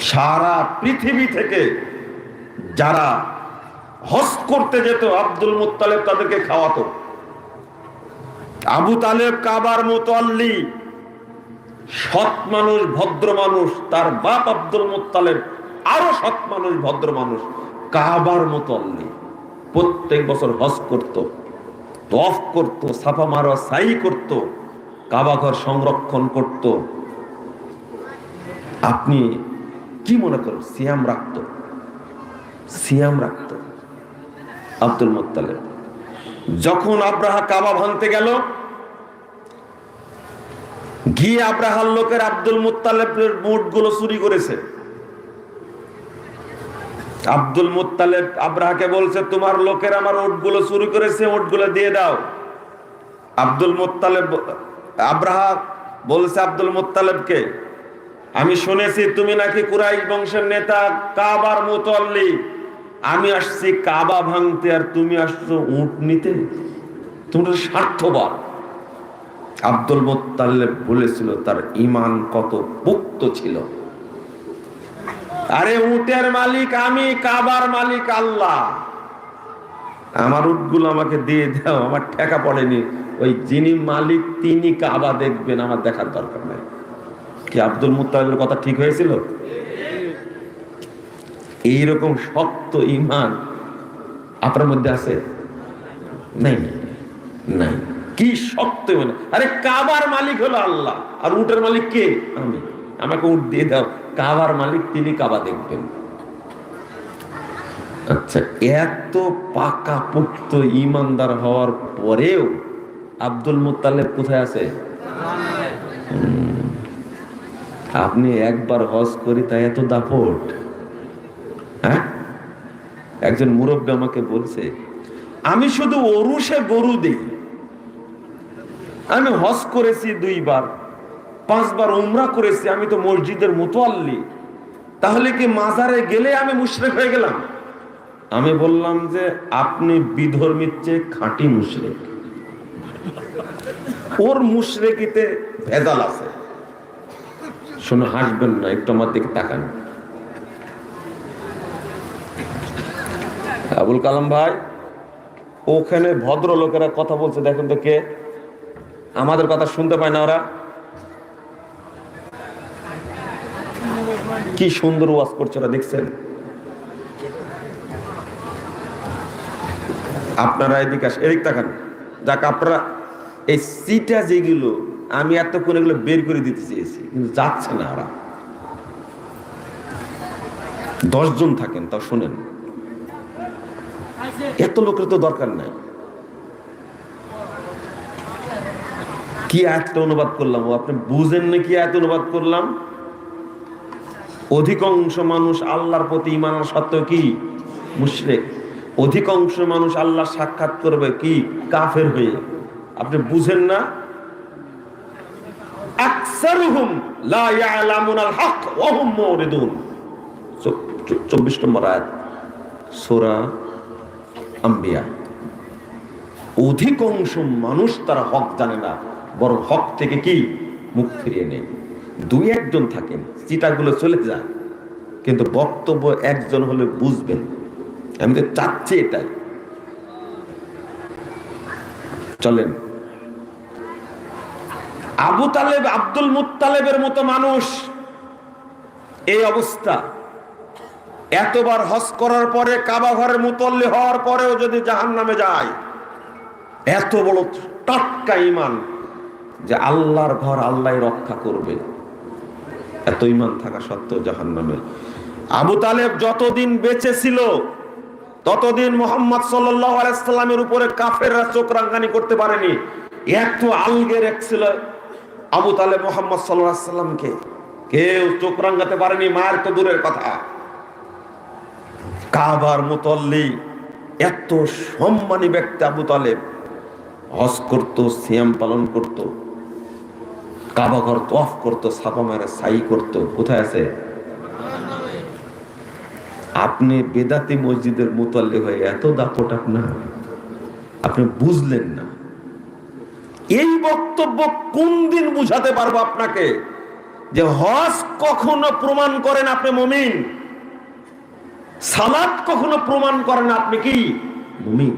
সারা পৃথিবী থেকে যারা হজ করতে যেত, আব্দুল মুত্তালিব তাদেরকে খাওয়াতো। আবু তালেব কাবার মুতাল্লি, সৎ মানুষ, ভদ্র মানুষ। তার বাপ আব্দুল মুত্তালিব আরো সৎ মানুষ, ভদ্র মানুষ। কাবার মুতাল্লি প্রত্যেক বছর হজ করত, তওয়াফ করত, সাফা মারওয়া সাই করত, কাবা ঘর সংরক্ষণ করত। আপনি কি মনে করেন? সিয়াম রাখত, সিয়াম রাখত আব্দুল মুত্তালিব। যখন আব্রাহা কাবা ভাঙতে গেল, গিয়ে আব্রাহার লোকের আব্দুল মুত্তালিবের উটগুলো চুরি করেছে। আব্দুল মুত্তালিব আব্রাহাকে বলছে, তোমার লোকের আমার উটগুলো চুরি করেছে, উটগুলো দিয়ে দাও। আব্দুল মুত্তালিব, আব্রাহা বলছে আব্দুল মুত্তালিবকে, আমি শুনেছি তুমি নাকি কুরাইশ বংশের নেতা, কাবার মুতল্লি। আমি আসছি কাবা ভাঙতে, আর তুমি আসছো উট নিতে। তুমি স্বার্থবাদ। আব্দুল মুত্তালিব বলেছিল তার ঈমান কত পোক্ত ছিল। আরে উটের মালিক আমি, কাবার মালিক আল্লাহ। আমার উটগুলো আমাকে দিয়ে দাও, আমার ঠেকা পড়েনি। ওই যিনি মালিক তিনি কাবা দেখবেন, আমার দেখার দরকার নাই। কি আব্দুল মুত্তালিবের কথা ঠিক হয়েছিল? এইরকম শক্ত ঈমান আপনার মধ্যে আছে? নাই, নাই। কি শক্ত ঈমান! আরে কাবার মালিক হলো আল্লাহ, আর উটের মালিক কে? আমি। আমাকে উট দিয়ে দাও, কাবার মালিক তিনি কাবা দেখবেন। আচ্ছা, এত পাকা পুক্ত ঈমানদার হওয়ার পরেও আব্দুল মুত্তালিব কোথায় আছে? আপনি একবার হজ করি তাই এত দাপট? হ্যাঁ, একজন মুরব্বী আমাকে বলছে, আমি শুধু ওরুসে গরু দিই। আমি হজ করেছি 2 বার, 5 বার উমরা করেছি, আমি তো মসজিদের মুতওয়াল্লি। তাহলে কি মাজারে গেলে আমি মুশরিক হয়ে গেলাম? আমি বললাম যে আপনি বিধর্মীর চেয়ে খাঁটি মুশরিক। ওর মুশরিকিতে ভেজাল আছে। শুনে হাসবেন না, একটু আমার দিকে তাকান। আবুল কালাম ভাই, ওখানে ভদ্রলোকেরা কথা বলছে, দেখুন তো কে। আমাদের কথা শুনতে পায় না ওরা। কি সুন্দর ওয়াজ করছে ওরা, দেখছেন? আপনারা এদিকে এদিক তাকান। যাক, আপনারা এই সিটা যেগুলো আমি এতক্ষণ এগুলো বের করে দিতে চেয়েছি, কিন্তু যাচ্ছে না ওরা। 10 জন থাকেন, তাও শোনেন। এত লোকের তো দরকার নাই। কি আয়াতটা অনুবাদ করলাম, আপনি বুঝেন না? কি আয়াত অনুবাদ করলাম? অধিকাংশ মানুষ আল্লাহর প্রতি ঈমান আনার সত্ত্বেও কি মুশরিক। অধিকাংশ মানুষ আল্লাহ সাক্ষাৎ করবে কি কাফের হয়ে। আপনি বুঝেন না? আকসারুহুম লা ইয়ালামুনাল হক ওয়া হুম মুরিদুন। 24 নম্বর আয়াত, সূরা আম্বিয়া। অধিকাংশ মানুষ তারা হক জানে না, বরং হক থেকে কি মুখ ফিরিয়ে নেয়। 2-1 জন থাকেন, চিটাগুলো চলে যায়, কিন্তু বক্তব্য একজন হলে বুঝবেন। আমি তো চাচ্ছি এটাই। চলেন, আবু তালেব, আব্দুল মুত্তালিবের মতো মানুষ এই অবস্থা। এতবার হজ করার পরে, কাবা ঘরের মুতল্লি হওয়ার পরেও যদি জাহান্নামে যায়, এত বড় টাটকা ঈমান যে আল্লাহর ঘর আল্লাহ রক্ষা করবে, এত ঈমান থাকা সত্ত্বেও জাহান্নামে। আবু তালেব যতদিন বেঁচে ছিল ততদিন মুহাম্মদ সাল্লাল্লাহু আলাইহি সাল্লামের উপরে কাফেররা চোখ রাঙানি করতে পারেনি। এত আলগে রেখেছিল আবু তালেব মুহাম্মদ সাল্লাল্লাহু আলাইহি সাল্লামকে, কেউ চোখ রাঙাতে পারেনি, মায়ের তো দূরের কথা। কাবার মুতল্লি, এত সম্মানী ব্যক্তি আবু তালেব। হজ করতো, সিয়াম পালন করত, কাবা ঘর তওয়াফ করতো, সাফা মারা সাই করতো। কোথায় আছে? আপনি বেদাতি মসজিদের মুতল্লি হয়ে এত দাপট আপনার, আপনি বুঝলেন না। এই বক্তব্য কোন দিন বুঝাতে পারবো আপনাকে যে হজ কখনো প্রমাণ করেন আপনি মুমিন, সালাত কখনো প্রমাণ করেন আপনি কি মুমিন?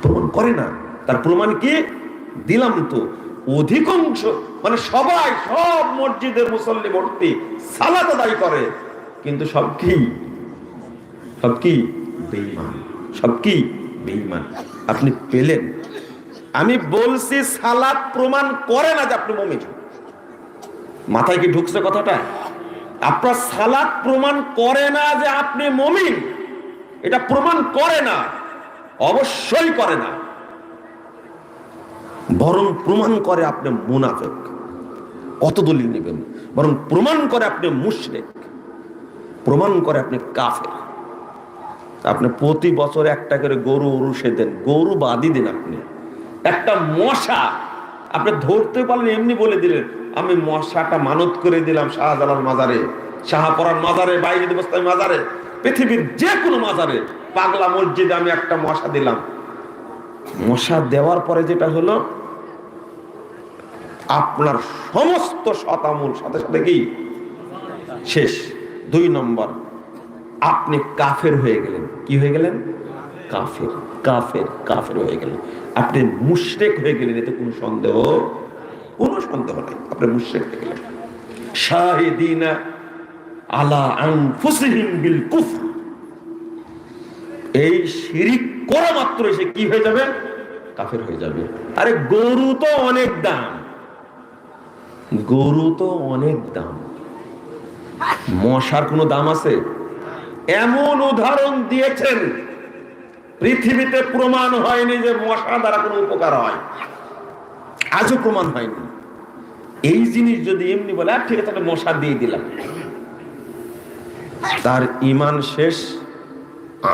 প্রমাণ করে না। তার প্রমাণ কি দিলাম তো। অধিকাংশ মানে সবাই, সব মসজিদের মুসল্লি ভর্তি, সালাত আদায় করে, কিন্তু সব কি বেঈমান, সব কি বেঈমান। আপনি পেলেন? আমি বলছি সালাত প্রমাণ করে না যে আপনি মুমিন। মাথায় কি ঢুকছে কথাটা? আপনার সালাত প্রমাণ করে না যে আপনি মুমিন, এটা প্রমাণ করে না, অবশ্যই করে না। বরং প্রমাণ করে আপনি মুনাফিক। কত দলিল নেবেন? বরং প্রমাণ করে আপনি মুশরিক, প্রমাণ করে আপনি কাফের। আপনি প্রতি বছর একটা করে গরু উরুষে দেন, গরু বাদই দেন। আপনি একটা মশা আপনি ধরতে পারলেন, এমনি বলে দিলেন আমি মশাটা মানত করে দিলাম শাহজালাল মাজারে, শাহপরান মাজারে, বাইরে বস্তায় মাজারে, পৃথিবীর যে কোনো মাজারে, পাগলা মসজিদে আমি একটা মশা দিলাম। মশা দেওয়ার পরে যেটা হলো, আপনার সমস্ত শতামূল সাথে সাথে কি শেষ। 2 নম্বর, আপনি কাফের হয়ে গেলেন। কি হয়ে গেলেন? কাফের। কাফের কাফের হয়ে গেলেন, আপনি মুশরিক হয়ে গেলেন। এতে কোনো সন্দেহ নাই, আপনি মুশরিক হয়ে গেলেন। শাহিদিনা আলা আনফুসিহিম বিল কুফর, এই শিরিক করা মাত্র সে কি হয়ে যাবে? কাফের হয়ে যাবে। আরে গরু তো অনেক দাম, গরু তো অনেক দাম, মশার কোনো দাম আছে? এমন উদাহরণ দিয়েছেন, পৃথিবীতে প্রমাণ হয়নি যে মশা দ্বারা কোনো উপকার হয়, আজও প্রমাণ হয়নি। এই জিনিস যদি এমনি বলে ঠিক আছে তাহলে মশা দিয়ে দিলাম, তার ঈমান শেষ,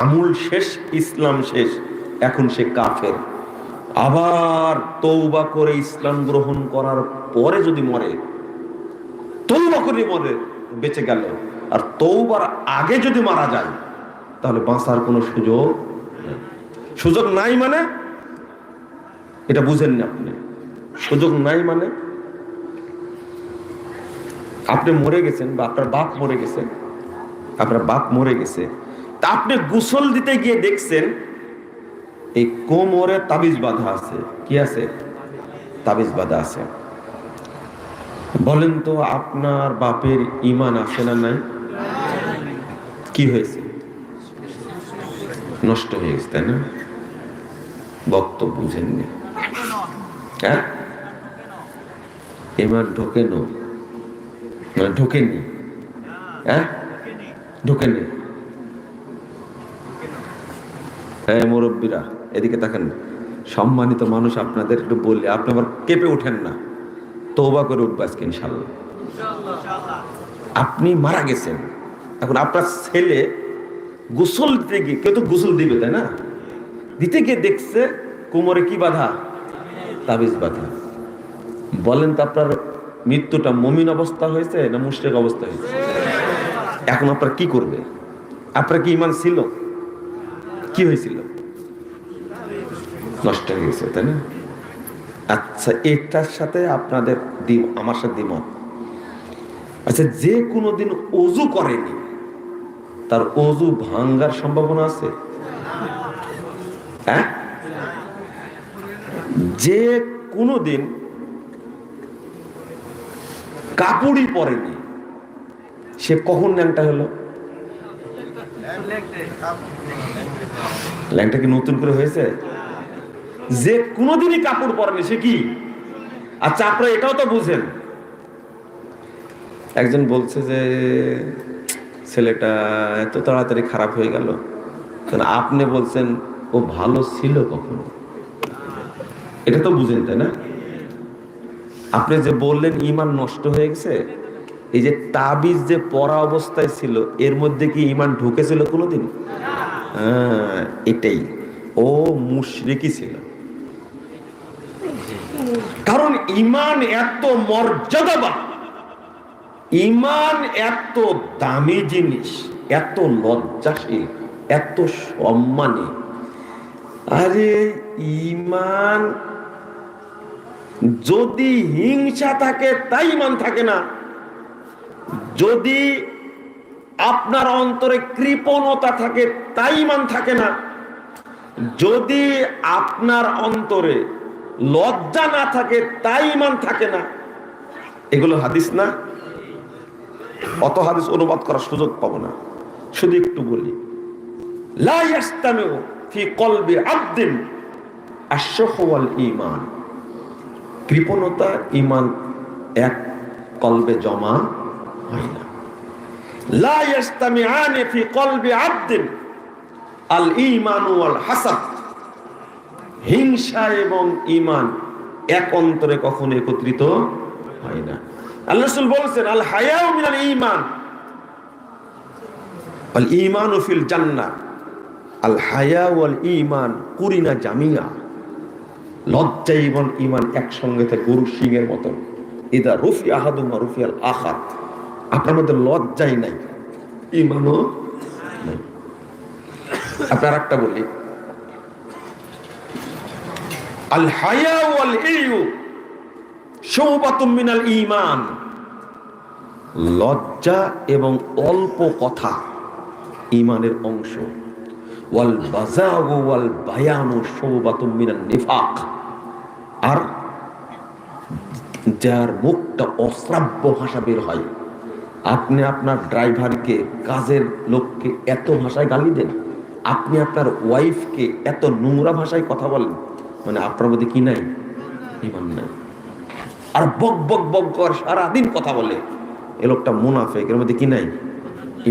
আমল শেষ, ইসলাম শেষ, এখন সে কাফের। আবার তওবা করে ইসলাম গ্রহণ করার পরে যদি মরে, তওবা করে মরে বেঁচে গেল, আর তওবার আগে যদি মারা যায় তাহলে বাঁচার কোনো সুযোগ নাই। মানে এটা বুঝেন না আপনি, সুযোগ নাই মানে আপনি মরে গেছেন বা আপনার বাপ মরে গেছে, আপনার বাপ মরে গেছে, তা আপনি গোসল দিতে গিয়ে দেখছেন এই কোমরে তাবিজ বাঁধা আছে। কি আছে? তাবিজ বাঁধা আছে। বলেন তো আপনার বাপের ঈমান আছে না নাই? কি হয়েছে? নষ্ট হয়ে গেছে, তাই না? বক্তব্য বুঝেননি, হ্যাঁ? ঈমান ঢোকেনি, হ্যাঁ ঢোকেনি। হ্যাঁ মুরব্বীরা এদিকে তাকান, সম্মানিত মানুষ, আপনাদের একটু বললে আপনি আবার কেঁপে ওঠেন না, তওবা করে উঠবে আজকে ইনশাআল্লাহ। আপনি মারা গেছেন, এখন আপনার ছেলে গোসল দিতে গিয়ে, কেউ তো গোসল দিবে তাই না, দিতে গিয়ে দেখছে কোমরে কি বাঁধা? তাবিজ বাঁধা। বলেন তো আপনার মৃত্যুটা মুমিন অবস্থা হয়েছে না মুশরিক অবস্থা হয়েছে? এখন আপনার কি করবে? আপনার কি ঈমান ছিল? কি হয়েছিল? নষ্ট হয়ে গেছে, তাই না? আচ্ছা, এটার সাথে আপনাদের আমার সাথে দ্বিমত। আচ্ছা, যে কোনোদিন ওযু করেনি তার ওযু ভাঙ্গার সম্ভাবনা আছে? হ্যাঁ? যে কোনোদিন কাপড়ই পরেনি সে কখন ল্যাংটা হলো? ল্যাংটা কি নতুন করে হয়েছে? যে কোনোদিনই কাপড় পরেনি সে কি? আচ্ছা, আপনারা এটাও তো বুঝেন, একজন বলছে যে ছেলেটা এত তাড়াতাড়ি খারাপ হয়ে গেল, আপনি বলছেন ও ভালো ছিল কখনো, এটা তো বুঝেন তাই না? আপনি যে বললেন ঈমান নষ্ট হয়ে গেছে, এই যে তাবিজ যে পরা অবস্থায় ছিল এর মধ্যে কি ঈমান ঢুকেছিল কোনোদিন? এটাই, ও মুশরিকই ছিল। কারণ ঈমান এত মর্যাদাবান, ঈমান এত দামি জিনিস, এত লজ্জাশীল, এত সম্মানী। আরে ঈমান যদি হিংসা থাকে তাই ঈমান থাকে না, যদি আপনার অন্তরে কৃপণতা থাকে তাই ঈমান থাকে না, যদি আপনার অন্তরে লজ্জা না থাকে তাই ঈমান থাকে না। এগুলো হাদিস না? অত হাদিস অনুবাদ করার সুযোগ পাবো না, শুধু একটু বলি। লা ইয়াস্তামিউ ফি কলবি আবদিন আশ-শুহ ওয়াল ঈমান। কৃপণতা ঈমান এক কলবে জমা হয় না। লা ইয়াস্তামিআনি ফি কলবি আবদিন আল ঈমান ওয়াল হাসাদ। হিংসা এবং ঈমান এক অন্তরে কখনো একত্রিত হয় না। আল্লাহ রাসূল বলেছেন আল হায়াউ মিনাল ঈমান আল ঈমানু ফিল জান্নাহ। আল হায়া ওয়াল ঈমান কুরিনা জামিয়া। লজ্জা এবং ঈমান একসঙ্গে থাকে গরুর শিংয়ের মতো। ইদা রুফি আহাদুমা রুফিয়াল আখার, আপনার মধ্যে লজ্জাই নাই, ঈমানও নাই। আপনার একটা বলি, আল হায়া ওয়াল ইয়ু শুবাতুম মিনাল ঈমান, লজ্জা এবং অল্প কথা ঈমানের অংশ। ওয়াল বাযাগু ওয়াল বায়ানু শুবাতুম মিনান নিফাক, আর যার মুখটা অশ্রাব্য ভাষা বের হয়, আপনি আপনার ড্রাইভারকে, কাজের লোককে এত ভাষায় গালি দেন, আপনি আপনার ওয়াইফকে এত নোংরা ভাষায় কথা বলেন, মানে আপনার মধ্যে কি নাই? ঈমান নাই। আর বক বক বক কর সারাদিন কথা বলে, এ লোকটা মুনাফিক, এর মধ্যে কি নাই?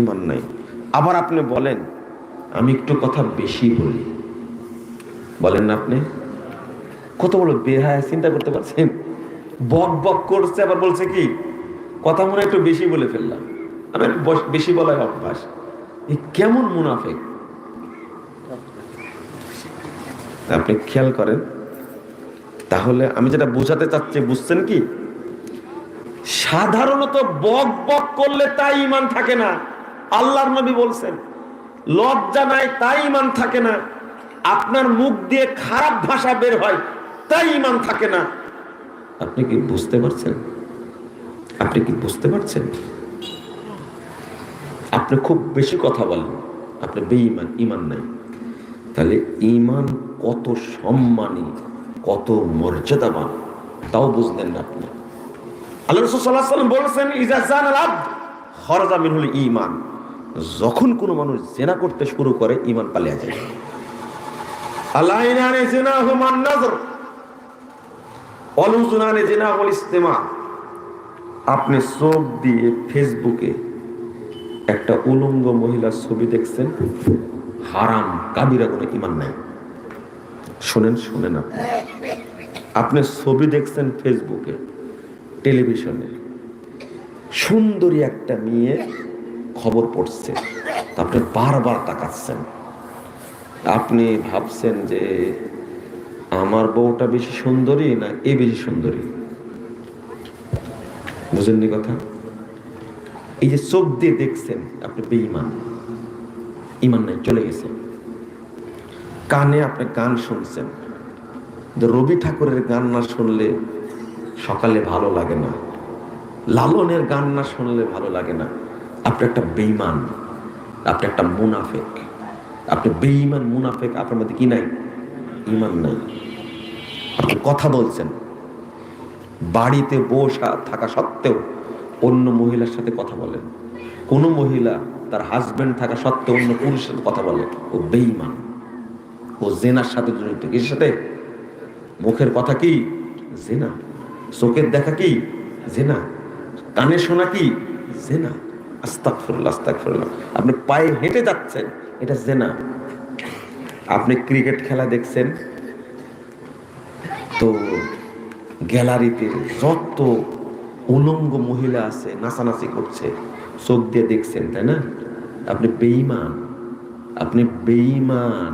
ঈমান নাই। আবার আপনি বলেন আমি একটু কথা বেশি বলি, বলেন না আপনি? কত বড় বেহায়া, চিন্তা করতে পারছেন? বক বক করছে, আবার বলছে কি কথা মনে একটু বেশি বলে ফেললাম, আমি বেশি বলার অভ্যাস। এই কেমন মুনাফিক! আপনি খেয়াল করেন। তাহলে আমি যেটা বোঝাতে চাচ্ছি, বুঝছেন কি? সাধারণত বক বক করলে তাই ঈমান থাকে না। আল্লাহর নবী বলছেন লজ্জা নাই তাই ঈমান থাকে না, আপনার মুখ দিয়ে খারাপ ভাষা বের হয় তাই ঈমান থাকে না। আপনি কি বুঝতে পারছেন? আপনি কি বুঝতে পারছেন? আপনি খুব বেশি কথা বলেন, আপনি বেঈমান, ঈমান নাই। তাহলে ঈমান কত সম্মানী, কত মর্যাদাবান, তাও বুঝলেন না আপনি। আল্লাহ রাসূল সাল্লাল্লাহু আলাইহি ওয়াসাল্লাম বলেছেন ইজা জানাল আবদ খরাজা মিনহুল ঈমান, যখন কোনো মানুষ জিনা করতে শুরু করে ঈমান পালিয়ে যায়। আলাইনানে জিনাহু মান নাজর অলুজুনানে জিনাহুল ইস্তিমা। আপনি চোখ দিয়ে ফেসবুকে একটা উলঙ্গ মহিলার ছবি দেখছেন, হারাম কাবিরা কোনো ঈমান নাই। শুনেন শুনেন, আপনি ছবি দেখছেন ফেসবুকে, টেলিভিশনে, সুন্দরী একটা মেয়ে খবর পড়ছে, আপনি বারবার তাকাচ্ছেন, আপনি ভাবছেন যে আমার বউটা বেশি সুন্দরী না এ বেশি সুন্দরী? বুঝেননি কথা? এই যে চোখ দিয়ে দেখছেন, আপনি বেঈমান, ঈমান নাই, চলে গেছে। কানে আপনি গান শুনছেন, রবি ঠাকুরের গান না শুনলে সকালে ভালো লাগে না, লালনের গান না শুনলে ভালো লাগে না। আপনি একটা বেঈমান, আপনি একটা মুনাফিক, আপনি বেঈমান মুনাফিক। আপনার মধ্যে কি নাই? ঈমান নাই। আপনি কথা বলছেন, বাড়িতে বসে থাকা সত্ত্বেও অন্য মহিলার সাথে কথা বলেন, কোন মহিলা তার হাজবেন্ড থাকা সত্ত্বেও অন্য পুরুষের সাথে কথা বলে, ও বেঈমান, ও জিনার সাথে জড়িত। এর সাথে মুখের কথা কি? জিনা। চোখের দেখা কি? জিনা। কানে শোনা কি? জিনা। আস্তাগফিরুল্লাহ, আস্তাগফিরুল্লাহ। আপনি পায়ে হেঁটে যাচ্ছেন, এটা জিনা। আপনি ক্রিকেট খেলা দেখছেন, তো গ্যালারিতে যত উলঙ্গ মহিলা আছে নাচানাচি করছে, চোখ দিয়ে দেখছেন, তাই না? আপনি বেঈমান, আপনি বেঈমান,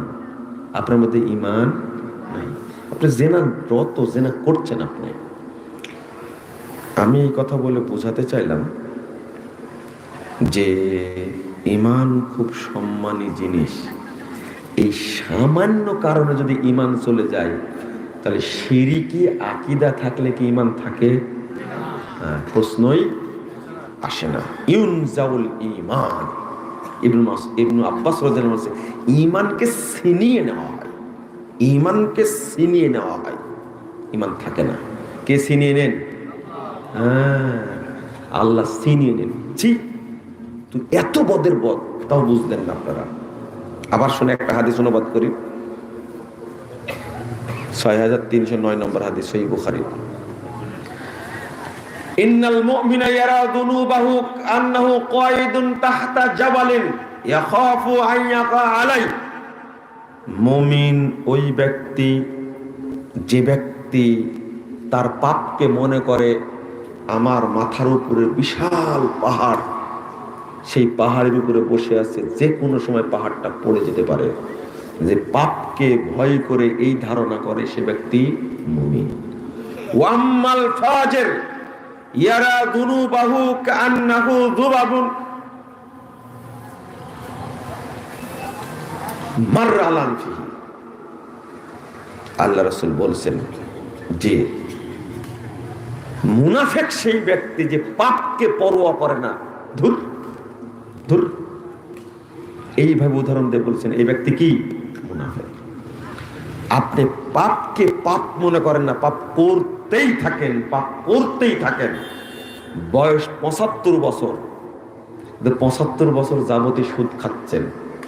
আপনার মধ্যে ঈমান নাই। আপনি জেনা, যত জেনা করছেন আপনি। আমি এই কথা বলে বোঝাতে চাইলাম যে ঈমান খুব সম্মানী জিনিস। এই সামান্য কারণে যদি ঈমান চলে যায়, তাহলে শিরকি আকীদা থাকলে কি ঈমান থাকে? প্রশ্নই আসে না। ইউনজাউল ঈমান, ইবনে আব্বাস রাদিয়াল্লাহু আনহু বলেন ঈমানকে ছিনিয়ে নেওয়া হয়, ঈমানকে ছিনিয়ে নেওয়া হয়, ঈমান থাকে না। কে ছিনিয়ে নেন? আল্লাহ ছিনিয়ে নেন। জি, তুই এত বদের বদ, তাও বুঝলেন না আপনারা। আবার শুনে একটা হাদিস অনুবাদ করি, 6309 নম্বর হাদিস, সহিহ বুখারী। ইন্নাল মুমিনা ইয়ারা যুনুবাহু আন্নাহু কায়িদুন তাহতা জাবালিন ইয়াখাফু আন ইয়াকা আলাই। মুমিন ওই ব্যক্তি, যে ব্যক্তি তার পাপকে মনে করে আমার মাথার উপরে বিশাল পাহাড়, সেই পাহাড়ের উপরে বসে আছে, যে কোনো সময় পাহাড়টা পড়ে যেতে পারে, যে পাপকে ভয় করে এই ধারণা করে, সে ব্যক্তি মুমিন। ওয়াম্মাল ফাজির, ইয়ারা দুনুবাহু কান্নাহু যুবাবুন মাররালান ফিহি। আল্লাহ রাসূল বলছেন যে মুনাফিক সেই ব্যক্তি যে পাপকে পরোয়া করে না। ধুর ধুর, এইভাবে উদাহরণ দিয়ে বলছেন এই ব্যক্তি কি? মুনাফিক। আপনি পাপকে পাপ মনে করেন না, পাপ করতেই থাকেন, পাপ করতেই থাকেন। বয়স ৭৫ বছর, ৭৫ বছর যাবতীয় সুদ খাচ্ছেন,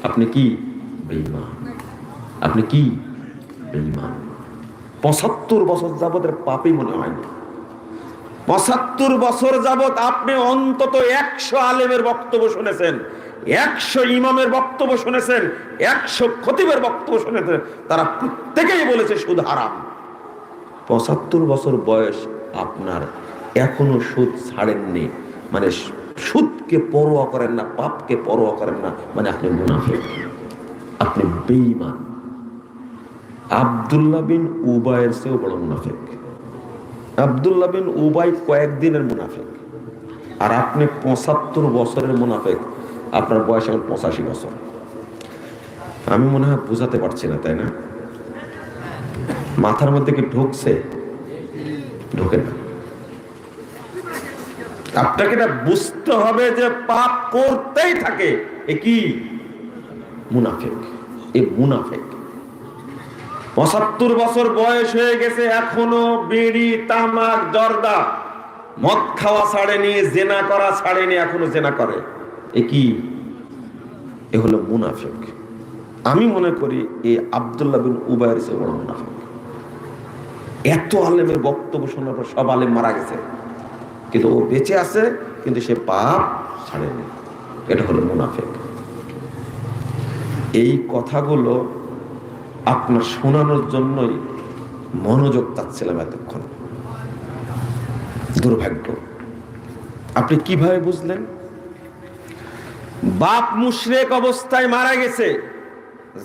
আপনি কি? বেঈমান। আপনি কি? বেঈমান। ৭৫ বছর যাবতের পাপই মনে হয় না। ৭৫ বছর যাবত আপনি অন্তত ১০০ আলেমের বক্তব্য শুনেছেন, ১০০ ইমামের বক্তব্য শুনেছেন, ১০০ খতিবের বক্তব্য শুনেছেন, তারা প্রত্যেকেই বলেছে সুদ হারাম। ৭৫ বছর বয়স আপনার, এখনো সুদ ছাড়েননি, মানে সুদকে পরোয়া করেন না, পাপকে পরোয়া করেন না, মানে আপনি মুনাফিক, আপনি বেঈমান। আব্দুল্লাহ বিন উবাইয়ের চেয়েও বড় মুনাফিক। আব্দুল্লাহ বিন উবাই কয়েকদিনের মুনাফিক, আর আপনি ৭৫ বছরের মুনাফিক। আপনার বয়স এখন ৮৫ বছর। আমি মনে হয় বুঝাতে পারছি না, তাই না? মাথার মধ্যে কি ঢুকছে? ঢোকে না। আপনাকে এটা বুঝতে হবে যে পাপ করতেই থাকে, এ কি? মুনাফিক। এ মুনাফিক। ৭৫ বছর বয়স হয়ে গেছে, এখনো বিড়ি, তামাক, জর্দা, মদ খাওয়া ছাড়েনি, জেনা করা ছাড়েনি, এখনো জেনা করে। এ কি? এ হলো মুনাফিক। আমি মনে করি এই আব্দুল্লাহ বিন উবাইয়ের চেয়ে বড় মুনাফিক। এত আলেমের বক্তব্য শোনার পর সব আলেম মারা গেছে, কিন্তু ও বেঁচে আছে, কিন্তু সে পাপ ছাড়েনি। এটা হলো মুনাফিক। এই কথাগুলো আপনার শোনানোর জন্যই মনোযোগ চাচ্ছিলাম এতক্ষণ। দুর্ভাগ্য। আপনি কিভাবে বুঝলেন? বাপ মুশরিক অবস্থায় মারা গেছে,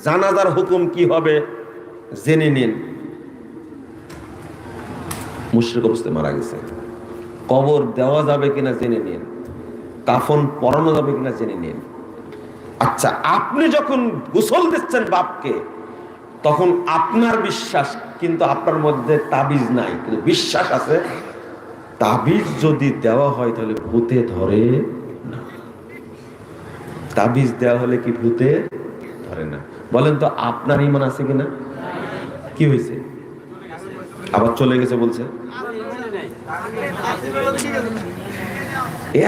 জানাজার হুকুম কি হবে জেনে নিন। মুশরিক অবস্থায় মারা গেছে, কবর দেওয়া যাবে কিনা জেনে নিন, কাফন পরানো যাবে কিনা জেনে নিন। আচ্ছা, আপনি যখন গোসল দিচ্ছেন বাপকে, তখন আপনার বিশ্বাস, কিন্তু আপনার মধ্যে তাবিজ নাই, কিন্তু বিশ্বাস আছে তাবিজ যদি দেওয়া হয় তাহলে ভূতে ধরে না। তাবিজ দেওয়া হলে কি ভূতে ধরে না? বলেন তো আপনার ঈমান আছে কিনা? কি হয়েছে? আবার চলে গেছে বলছে।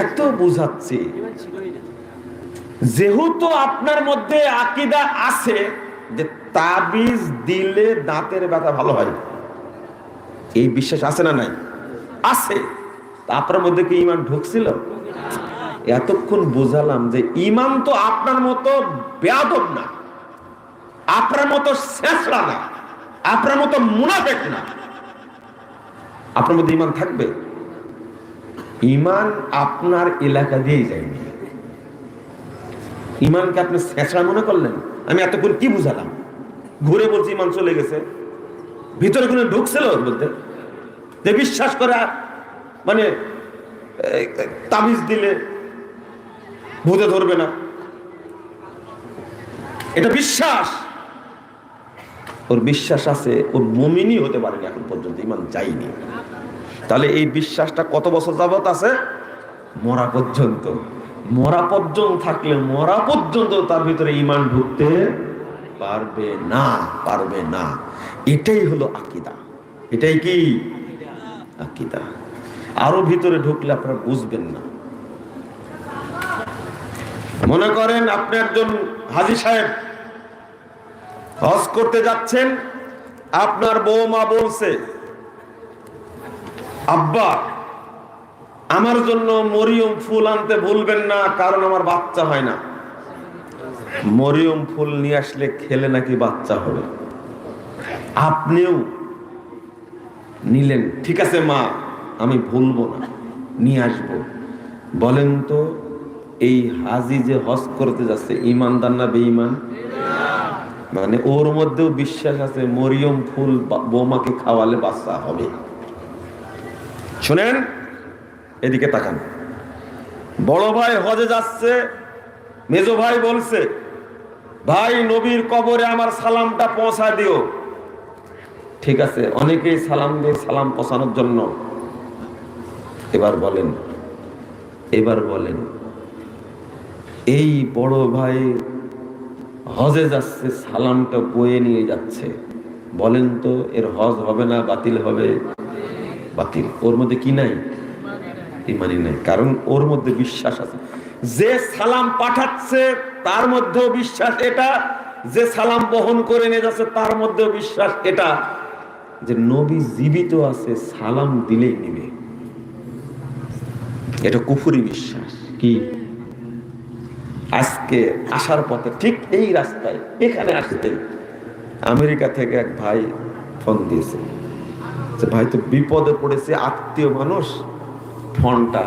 এত বুঝাচ্ছি, যেহেতু আপনার মধ্যে আকীদা আছে যে তাবিজ দিলে দাঁতের ব্যথা ভালো হয়, এই বিশ্বাস আছে না নাই? আছে। আপনার মধ্যে কি ঈমান ঢুকছিল? এতক্ষণ বুঝালাম যে ঈমান তো আপনার মতো বেয়াদব না, আপনার মতো শেষরা না, আপনার মতো মুনাফিক না। আপনার মধ্যে ঈমান থাকবে। ঈমান আপনার এলাকা দিয়েই যায়নি। ঈমানকে আপনি শেষরা মনে করলেন। আমি এতক্ষণ কি বুঝালাম? ঘুরে বলছি ঈমান চলে গেছে, ভিতরে কোনো ঢুকছিল বলতে যে বিশ্বাস করে, মানে তাবিজ দিলে ভূতে ধরবে না, এটা বিশ্বাস। ওর বিশ্বাস আছে, ওর মুমিনই হতে পারেনি এখন পর্যন্ত, ঈমান যায়নি। তাহলে এই বিশ্বাসটা কত বছর যাবত আছে? মরা পর্যন্ত। মরা পর্যন্ত থাকলে মরা পর্যন্ত তার ভিতরে ঈমান ঢুকতে পারবে না, পারবে না। এটাই হলো আকীদা। এটাই কি? আকীদা। আরো ভিতরে ঢুকলে আপনারা বুঝবেন না। মনে করেন আপনি একজন হাজী সাহেব, হজ করতে যাচ্ছেন, আপনার বৌমা বলছে, আব্বা আমার জন্য মরিয়ম ফুল আনতে ভুলবেন না, কারণ আমার বাচ্চা হয় না। মরিয়ম ফুল নিয়ে আসলে খেলে নাকি বাচ্চা হবে। আপনিও নিলেন, ঠিক আছে মা, আমি ভুলবো না, নিয়ে আসবো। বলেন তো এই হাজী যে হজ করতে যাচ্ছে ঈমানদার না বেঈমান? মানে ওর মধ্যেও বিশ্বাস আছে মরিয়ম ফুল বৌমাকে খাওয়ালে বাচ্চা হবে। শুনেন, এদিকে তাকান। বড় ভাই হজে যাচ্ছে, মেজো ভাই বলছে, ভাই নবীর কবরে আমার সালামটা পৌঁছা দিও। ঠিক আছে, অনেকেই সালাম দিয়ে সালাম পৌঁছানোর জন্য। এবার বলেন এই বড় ভাই হজে যাচ্ছে, সালামটা বয়ে নিয়ে যাচ্ছে, বলেন তো এর হজ হবে না বাতিল হবে? বাতিল। ওর মধ্যে কি নাই? ইমানই নাই। কারণ ওর মধ্যে বিশ্বাস আছে, যে সালাম পাঠাচ্ছে তার মধ্যেও বিশ্বাস এটা, যে সালাম বহন করে নিয়ে যাচ্ছে তার মধ্যেও বিশ্বাস এটা, যে নবী জীবিত আছে, সালাম দিলেই নিবে। এটা কুফরি বিশ্বাস। কি? আজকে আসার পথে ঠিক এই রাস্তায় এখানে আসতে আমেরিকা থেকে এক ভাই ফোন দিয়েছে, যে ভাই তো বিপদে পড়েছে, আত্মীয় মানুষ, ফোনটা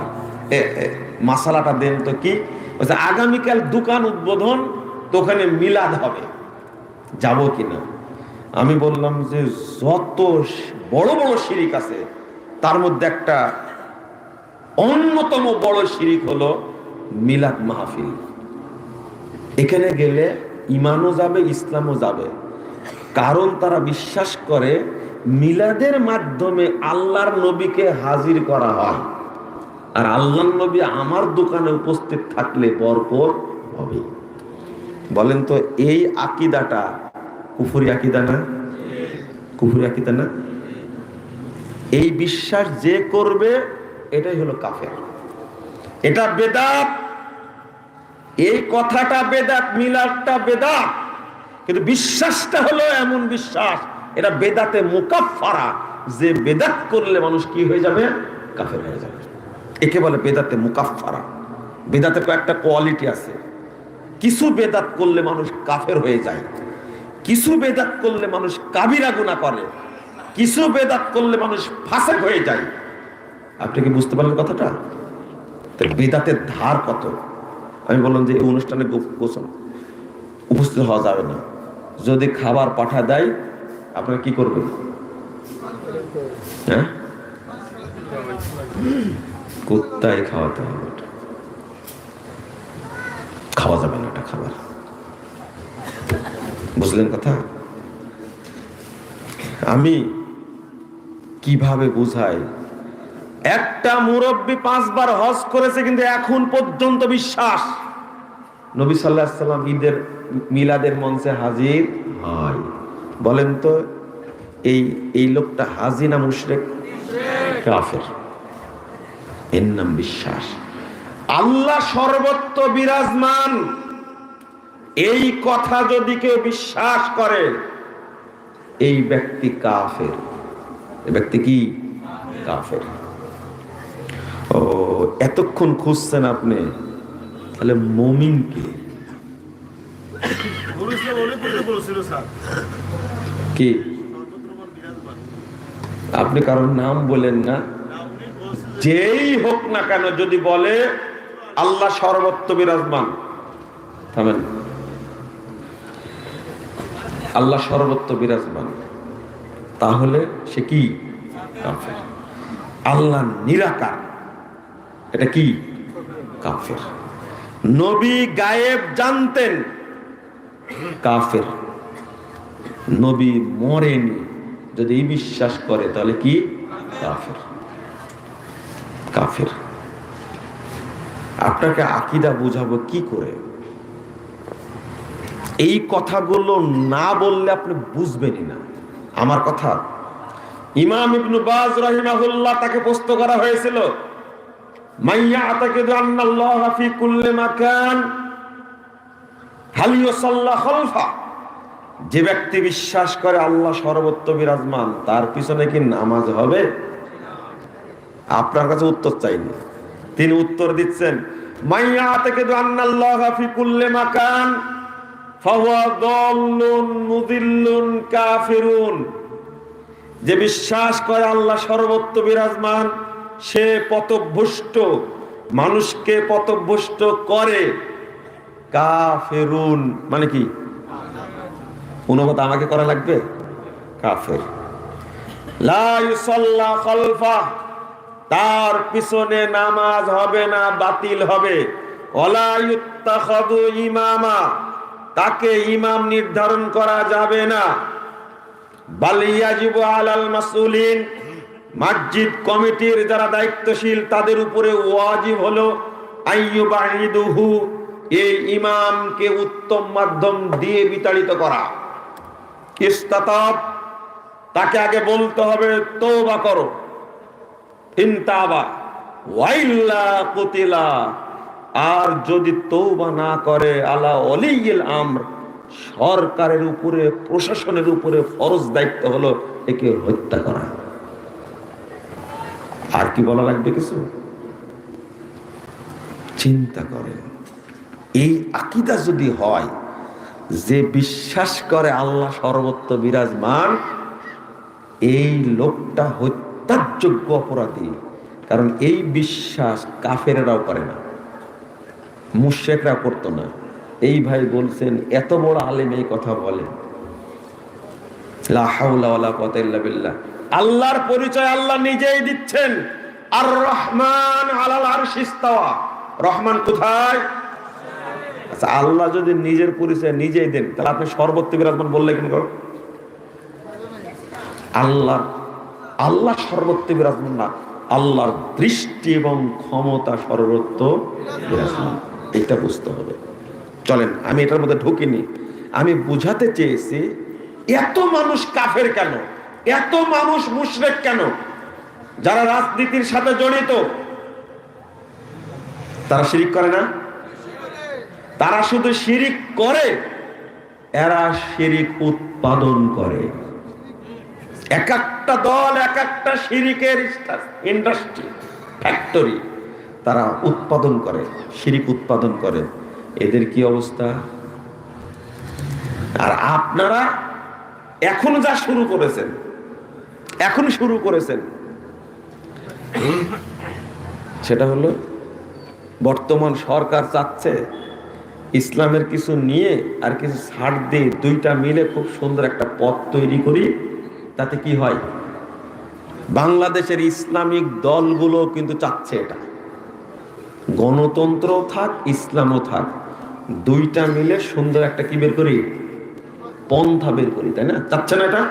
মাসালাটা দেন তো। কি? আগামীকাল দোকান উদ্বোধন, তো ওখানে মিলাদ হবে, যাব কিনা? আমি বললাম যে যত বড় বড় শিরিক আছে তার মধ্যে একটা অন্যতম বড় শিরিক হলো মিলাদ মাহফিল। এখানে গেলে ইমানও যাবে, ইসলামও যাবে। কারণ তারা বিশ্বাস করে মিলাদের মাধ্যমে আল্লাহর নবীকে হাজির করা হয়, আর আল্লাহর নবী আমার দোকানে উপস্থিত থাকলে বরকত হবে। বলেন তো এই আকীদাটা কুফরি আকীদা না? কুফরি আকীদা না? এই বিশ্বাস যে করবে এটাই হলো কাফের, এটা বেদাত। এই কথাটা বেদাত, মিলাদটা বেদাত, কিন্তু বিশ্বাসটা হলো এমন বিশ্বাস, এটা বেদাতে মুকাফফারা, যে বেদাত করলে মানুষ কি হয়ে যাবে? কাফের হয়ে যাবে। একে বলে বেদাতে মুকাফফারা। বেদাতে কয়েকটা কোয়ালিটি আছে। কিছু বেদাত করলে মানুষ কাফের হয়ে যায়, কিছু বেদাত করলে মানুষ কাবিরা গুনাহ করে, কিছু বেদাত করলে মানুষ ফাসিক হয়ে যায়। আপনি কি বুঝতে পারলেন কথাটা? তো বেদাতের ধার কত? আমি বললাম যে এই অনুষ্ঠানে গোসল উপস্থিত হওয়া যাবে না, যদি খাবার পাঠা দেয় আপনারা কি করবেন? হ্যাঁ, কুত্তায় খাওয়াতে হবে, খাওয়া যাবে না এটা খাবার। বুঝলেন কথা? আমি কিভাবে বুঝাই? একটা মুরব্বী 5 বার হজ করেছে, কিন্তু এখন পর্যন্ত বিশ্বাস নবী সাল্লাল্লাহু আলাইহি ওয়াসাল্লাম ঈদের মিলাদের মঞ্চে হাজির হয়। বলেন তো এই লোকটা হাজি না মুশরিক? কাফের। এর নাম বিশ্বাস। আল্লাহ সর্বত্র বিরাজমান, এই কথা যদি কেউ বিশ্বাস করে এই ব্যক্তি কাফের। এই ব্যক্তি কি? কাফের। ও এতক্ষণ খুঁজছেন আপনি, তাহলে মুমিন কি? কি? আপনি কারোর নাম বলেন না, যেই হোক না কেন যদি বলে আল্লাহ সর্বত্র বিরাজমান, থামেন, আল্লাহ সর্বত্র বিরাজমান, তাহলে সে কি? কাফের। আল্লাহ নিরাকার, এটা কি? কাফের। নবী গায়েব জানতেন, কাফের। নবী মরেনি যদি এই বিশ্বাস করে তাহলে কি? কাফের। কাফের। আপনাকে আকীদা বুঝাবো কি করে? এই কথাগুলো না বললে আপনি বুঝবেনই না আমার কথা। ইমাম ইবনে বাজ রাহিমাহুল্লাহ, তাকে প্রশ্ন করা হয়েছিল, মাইয়া আতাকিদু আন্নাল্লাহ ফি কুল্লি মাকান হাল ইউসাল্লা খালফা, যে ব্যক্তি বিশ্বাস করে আল্লাহ সর্বত্র বিরাজমান তার পিছনে কি নামাজ হবে? আপনার কাছে উত্তর চাইনি, তিনি উত্তর দিচ্ছেন, মাইয়া আতাকিদু আন্নাল্লাহ ফি কুল্লি মাকান ফাহুয়া দাল্লুন মুদিল্লুন কাফিরুন, যে বিশ্বাস করে আল্লাহ সর্বত্র বিরাজমান সে পথভ্রষ্ট, মানুষকে পথভ্রষ্ট করে। কাফেরুন মানে কি? অনুবাদ আমাকে করা লাগবে? কাফের। লা ইউসাল্লা খালফা, তার পিছনে নামাজ হবে না, বাতিল হবে। ওয়ালা ইত্তাখাযু ইমামা, তাকে ইমাম নির্ধারণ করা যাবে না। বাল ইয়াজিবু আলাল মাসউলিন, মসজিদ কমিটির যারা দায়িত্বশীল তাদের উপরে ওয়াজিব হলো আইয়ুবাইদুহু, এই ইমামকে উত্তম মাধ্যম দিয়ে বিতাড়িত করা। ইস্তাতাব, তাকে আগে বলতে হবে তওবা করো, ইনতাবা ওয়াইল্লা কুতিলা, আর যদি তওবা না করে আলা ওলিয়িল আমর, সরকারের উপরে, প্রশাসনের উপরে ফরজ দায়িত্ব হলো একে হত্যা করা। আর কি বলা লাগবে কিছু? চিন্তা করেন, এই আকীদা যদি হয় যে বিশ্বাস করে আল্লাহ সর্বত্র বিরাজমান, এই লোকটা হত্যার যোগ্য অপরাধী। কারণ এই বিশ্বাস কাফেরেরাও করে না, মুশরিকরা করতো না। এই ভাই বলছেন, এত বড় আলেম এই কথা বলেন, লা হাওলা ওয়ালা কুওয়াতা ইল্লা বিল্লাহ। আল্লাহর পরিচয় আল্লাহ নিজেই দিচ্ছেন, আর রহমান আলাল আরশি ইস্তাওয়া। রহমান কোথায়? আচ্ছা, আল্লাহ যদি নিজের পরিচয় নিজেই দেন, তাহলে আপনি সর্বত্র বিরাজমান বললে কেন? আল্লাহ সর্বত্র বিরাজমান না, আল্লাহর দৃষ্টি এবং ক্ষমতা সর্বত্র বিরাজমান, এটা বুঝতে হবে। চলেন, আমি এটার মধ্যে ঢুকিনি, আমি বুঝাতে চেয়েছি এত মানুষ কাফের কেন, এত মানুষ মুশরিক কেন? যারা রাজনীতির সাথে জড়িত তারা শিরিক করে না? তারা শুধু শিরিক করে, এরা শিরিক উৎপাদন করে। এক একটা দল, এক একটা শিরিকের ইন্ডাস্ট্রি, ফ্যাক্টরি, তারা উৎপাদন করে, শিরিক উৎপাদন করে। এদের কি অবস্থা? আর আপনারা এখন যা শুরু করেছেন, সেটা হলো বর্তমান সরকার চাচ্ছে ইসলামের কিছু নিয়ে আর কিছু ছাড় দিয়ে দুইটা মিলে খুব সুন্দর একটা পথ তৈরি করি। তাতে কি হয়, বাংলাদেশের ইসলামিক দলগুলো কিন্তু চাচ্ছে এটা, গণতন্ত্র থাক, ইসলামও থাক, দুইটা মিলে সুন্দর একটা কি বের করি, পন্থা বের করি, তাই না? চাচ্ছে না এটা?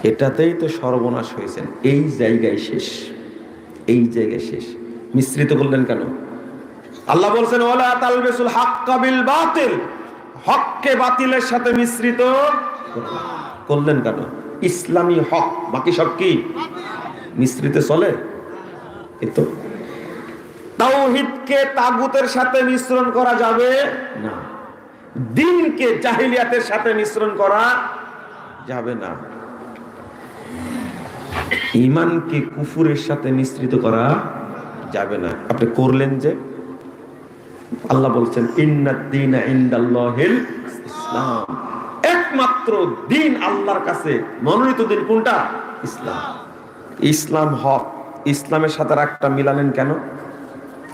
এটাতেই তো সর্বনাশ হয়েছেন। এই জায়গায় শেষ, এই জায়গায় শেষ। মিশ্রিত করলেন কেন? আল্লাহ বলছেন ওয়ালা তালবিসুল হাক্কা বিল বাতিল, হককে বাতিলের সাথে মিশ্রিত করলেন কেন? ইসলামী হক বাকি সব কি মিশ্রিত চলে? এতো তাওহীদকে তাগুতের সাথে মিশ্রণ করা যাবে না, দ্বীনকে জাহিলিয়াতের সাথে মিশ্রণ করা যাবে না, ঈমানকে কুফুরের সাথে মিশ্রিত করা যাবে না। আপনি করলেন যে, আল্লাহ বলছেন ইন্নাদ দীনা ইনদাল্লাহিল ইসলাম, একমাত্র দিন আল্লাহর কাছে মনোনীত দিন কোনটা? ইসলাম। ইসলাম হক, ইসলামের সাথে একটা মিলালেন কেন?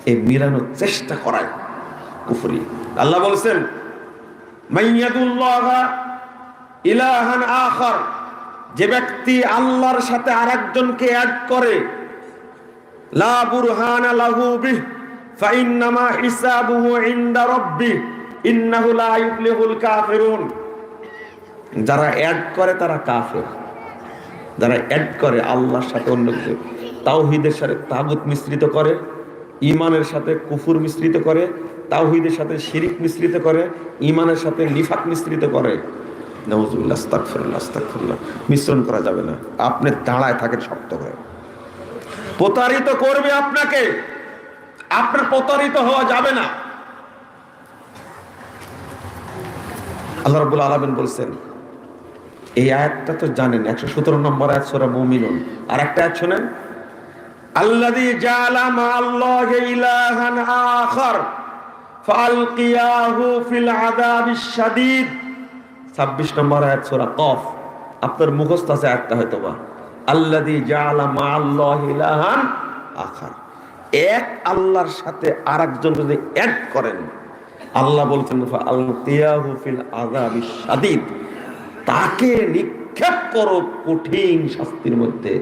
এই মিলানোর চেষ্টা করায় কুফরি। আল্লাহ বলছেন মাইয়াদুল্লাহ ইলাহান আখার, যে ব্যক্তি আল্লাহর সাথে আরেকজনকে অ্যাড করে, লা বুরহানা লাহু বিহ ফাইন্নামা হিসাবুহু ইনদা রাব্বিহ ইন্নাহু লা ইফলিহুল কাফিরুন। যারা অ্যাড করে তারা কাফের, যারা অ্যাড করে আল্লাহর সাথে অন্য কিছু, তাওহীদের সাথে তাগুত মিশ্রিত করে, ঈমানের সাথে কুফর মিশ্রিত করে, তাওহীদের সাথে শিরিক মিশ্রিত করে, ঈমানের সাথে নিফাক মিশ্রিত করে, নাউযুবিল্লাহ, আস্তাগফিরুল্লাহ, আস্তাগফিরুল্লাহ, মিশ্রণ করা যাবে না। আপনি দাঁড়ায় থাকেন শক্ত হয়ে, প্রতারিত করবে আপনাকে, আপনার প্রতারিত হওয়া যাবে না। আল্লাহ রাব্বুল আলামিন বলছেন, এই আয়াতটা তো জানেন, 117 নম্বর আয়াত সূরা মুমিনুন। আর একটা আয়াত শুনেন, আল্লাযী জাআলা মা'আল্লাহি ইলাহান আখার ফাআলকিয়াহু ফিল আযাবিশ শাদীদ। 26 নম্বর আয়াত সূরা কফ। আপনার মুখস্থ আছে আয়াতটা হয়তোবা, আল্লাযী জাআলা মা'আল্লাহি ইলাহান আখার, এক আল্লাহর সাথে আরেকজন যদি অ্যাড করেন, আল্লাহ বলছেন ফাআলকিয়াহু ফিল আযাবিশ শাদীদ, তাকে নিক্ষেপ করো কঠিন শাস্তির মধ্যে।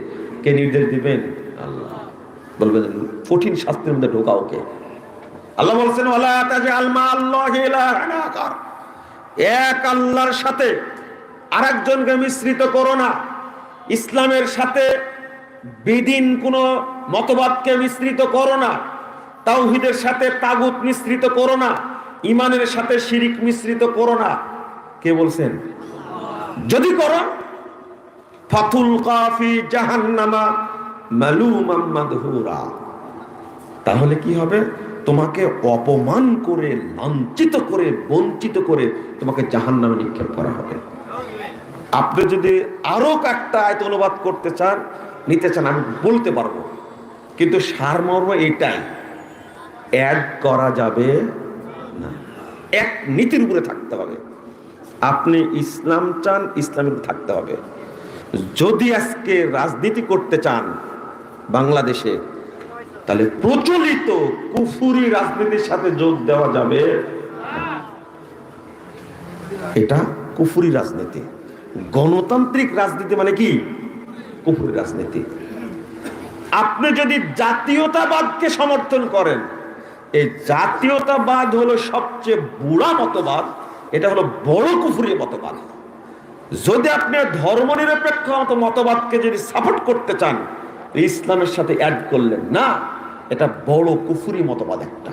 কে নির্দেশ দিবেন? আল্লাহ। বলবেন কঠিন শাস্তির মধ্যে ঢোকা ওকে। আল্লাহ বলছেন ওয়ালা তাজআল মা'আল্লাহি ইলাহান আখার, এক আল্লাহর সাথে আরেকজনকে মিশ্রিত করো না। ইসলামের সাথে বেদিন কোন মতবাদকে মিশ্রিত করো না, তাওহীদের সাথে তাগুত মিশ্রিত করো না, ঈমানের সাথে শিরিক মিশ্রিত করো না। কে বলছেন? যদি করো ফাতুলকা ফি জাহান্নামা মালুমান মাদহুরা, তাহলে কি হবে? তোমাকে অপমান করে, লাঞ্ছিত করে, বঞ্চিত করে তোমাকে জাহান্নামে নিক্ষেপ করা হবে। আপনি যদি আরো একটা আয়াত অনুবাদ করতে চান, নিতে চান, আমি বলতে পারবো, কিন্তু সারমর্ম এটাই, অ্যাড করা যাবে না। এক নীতির উপরে থাকতে হবে। আপনি ইসলাম চান, ইসলামের থাকতে হবে। যদি আজকে রাজনীতি করতে চান বাংলাদেশে, তাহলে প্রচলিত কুফরি রাজনীতির সাথে যোগ দেওয়া যাবে। এটা কুফরি রাজনীতি। গণতান্ত্রিক রাজনীতি মানে কি? কুফরি রাজনীতি। আপনি যদি জাতীয়তাবাদকে সমর্থন করেন, এই জাতীয়তাবাদ হলো সবচেয়ে বুড়া মতবাদ, এটা হলো বড় কুফরি মতবাদ। যদি আপনি ধর্মনিরপেক্ষ মতবাদকে যদি সাপোর্ট করতে চান, ইসলামের সাথে অ্যাড করলেন না, এটা বড় কুফরি মতবাদ। একটা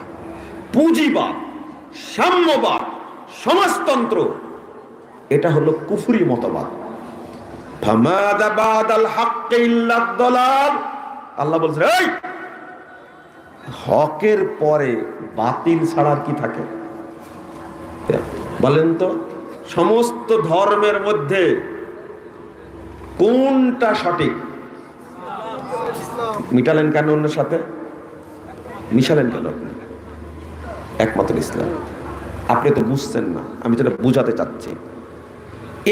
পুঁজিবাদ, সাম্যবাদ, সমাজতন্ত্র, এটা হলো কুফরি মতবাদ। ফামাদা বাদাল হাক্কি ইল্লা দালাল, আল্লাহ বলছেন এই হকের পরে বাতিল ছাড়া কি থাকে? বলেন তো, সমস্ত ধর্মের মধ্যে কোনটা সঠিক? মিটালেন কেন অন্যের সাথে? মিশালেন কেন? একমাত্র ইসলাম। আপনি তো বুঝছেন না, আমি যেটা বুঝাতে চাচ্ছি।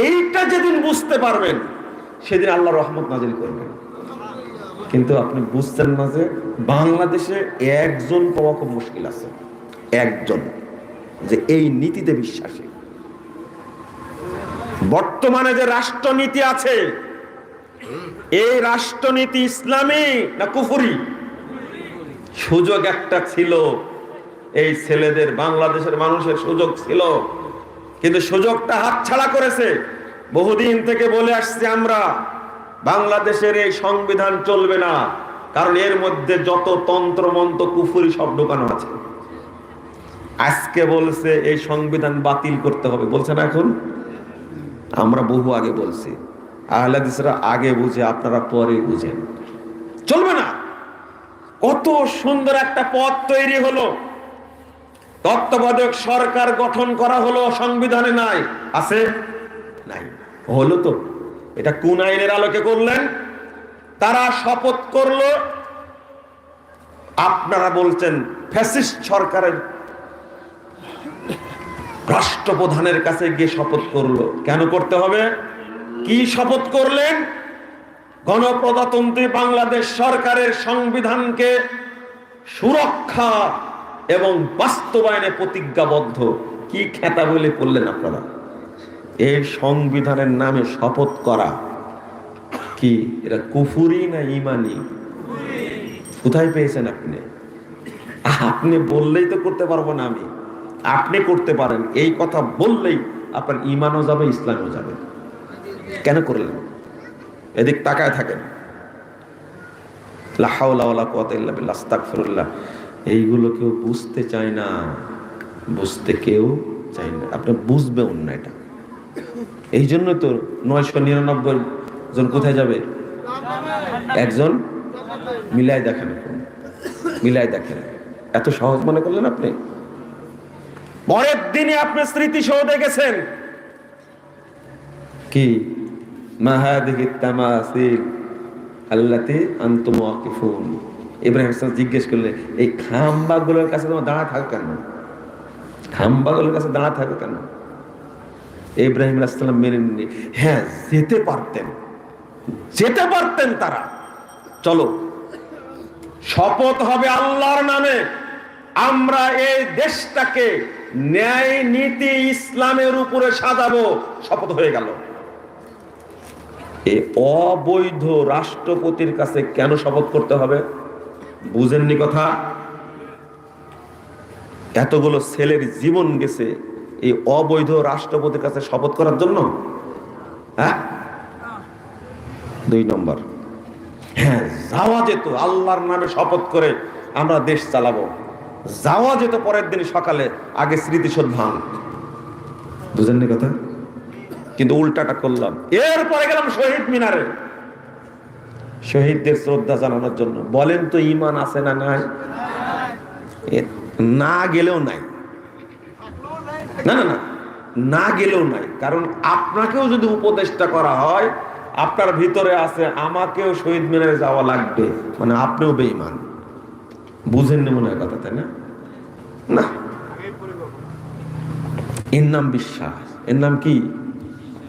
এইটা যেদিন বুঝতে পারবেন, সেদিন আল্লাহ রহমত নাজিল করবেন। কিন্তু আপনি বুঝছেন না যে বাংলাদেশে একজন পাওয়া খুব মুশকিল আছে, একজন যে এই নীতিতে বিশ্বাসী। বর্তমানে যে রাষ্ট্রনীতি আছে, এই রাষ্ট্রনীতি ইসলামী না কুফরি? সুযোগ একটা ছিল, এই ছেলেদের, বাংলাদেশের মানুষের সুযোগ ছিল, কিন্তু সুযোগটা হাতছাড়া করেছে। বহুদিন থেকে বলে আসছি আমরা, বাংলাদেশের এই সংবিধান চলবে না, কারণ এর মধ্যে যত তন্ত্র মন্ত্র কুফরি সব ঢোকানো আছে। আজকে বলছে এই সংবিধান বাতিল করতে হবে, বলছে না এখন? আমরা বহু আগে বলছি, আহলে হাদিসরা আগে বুঝে, আপনারা পরে বুঝেন। চলবে না। কত সুন্দর একটা পথ তৈরি হলো, তত্ত্বাবধায়ক সরকার গঠন করা হলো, সংবিধানে নাই, আছে? নাই। হলো তো। এটা কোন আইনের আলোকে করলেন? তারা শপথ করলো, আপনারা বলছেন ফ্যাসিস্ট সরকারের রাষ্ট্রপ্রধানের কাছে গিয়ে শপথ করলো। কেন করতে হবে? কি শপথ করলেন? গণপ্রজাতন্ত্রী বাংলাদেশ সরকারের সংবিধানকে সুরক্ষা এবং বাস্তবায়নে প্রতিজ্ঞাবদ্ধ। কি খেতা বলে করলেন আপনারা? এই সংবিধানের নামে শপথ করা কি এটা কুফরি না ইমানি? কোথায় পেয়েছেন আপনি? আপনি বললেই তো করতে পারবো না আমি, আপনি করতে পারেন। এই কথা বললেই আপনার ইমানও যাবে, ইসলামও যাবে। কেন করলেন? এদিক তাকায় থাকেন। লা হাওলা ওয়ালা কুওয়াতা ইল্লা বিল্লাহ, আস্তাগফিরুল্লাহ। এইগুলো কেউ বুঝতে চায় না, বুঝতে কেউ চায় না। আপনি বুঝবেও না এটা। এই জন্য তো 999 জন কোথায় যাবে? একজন। মিলাই দেখেন, মিলাই দেখেন। এত সহজ মনে করলেন আপনি? পরের দিনে আপনি স্মৃতিসৌধে গেছেন, কি মাহাদিহি তামাসিল আল্লাতি আনতুম ওয়াকিফুন। ইব্রাহিম আলাইহিস সালাম জিজ্ঞেস করলেন, এই খাম্বাগুলোর কাছে তোমরা দাঁড়া থাকো কেন? খাম্বাগুলোর কাছে দাঁড়া থাকো কেন? ইব্রাহিম আলাইহিস সালাম মেনে নিলেন, হ্যাঁ যেতে পারতেন, যেতে পারতেন তারা। চলো, শপথ হবে আল্লাহর নামে, আমরা এই দেশটাকে ন্যায় নীতি ইসলামের উপরে সাজাবো। শপথ হয়ে গেল। এই অবৈধ রাষ্ট্রপতির কাছে কেন শপথ করতে হবে? বুঝেননি কথা? এতগুলো ছেলের জীবন গেছে এই অবৈধ রাষ্ট্রপতির কাছে শপথ করার জন্য? হ্যাঁ, 2 নম্বর, হ্যাঁ যাওয়া যেত আল্লাহর নামে শপথ করে আমরা দেশ চালাবো, যাওয়া যেত পরের দিন সকালে, আগে স্মৃতিসৌধ ভাঙ। বুঝেননি কথা? কিন্তু উল্টাটা করলাম। এরপরে গেলাম শহীদ মিনারে শহীদদের শ্রদ্ধা জানানোর জন্য। বলেন তো ঈমান আছে না নাই? না গেলেও নাই, না না না, না গেলেও নাই। কারণ আপনাকেও যদি উপদেষ্টা করা হয়, আপনার ভিতরে আছে আমাকেও শহীদ মিনারে যাওয়া লাগবে, মানে আপনিও বেঈমান। বুঝেননি মনে হয় কথা, তাই না? না, এর নাম বিশ্বাস, এর নাম কি?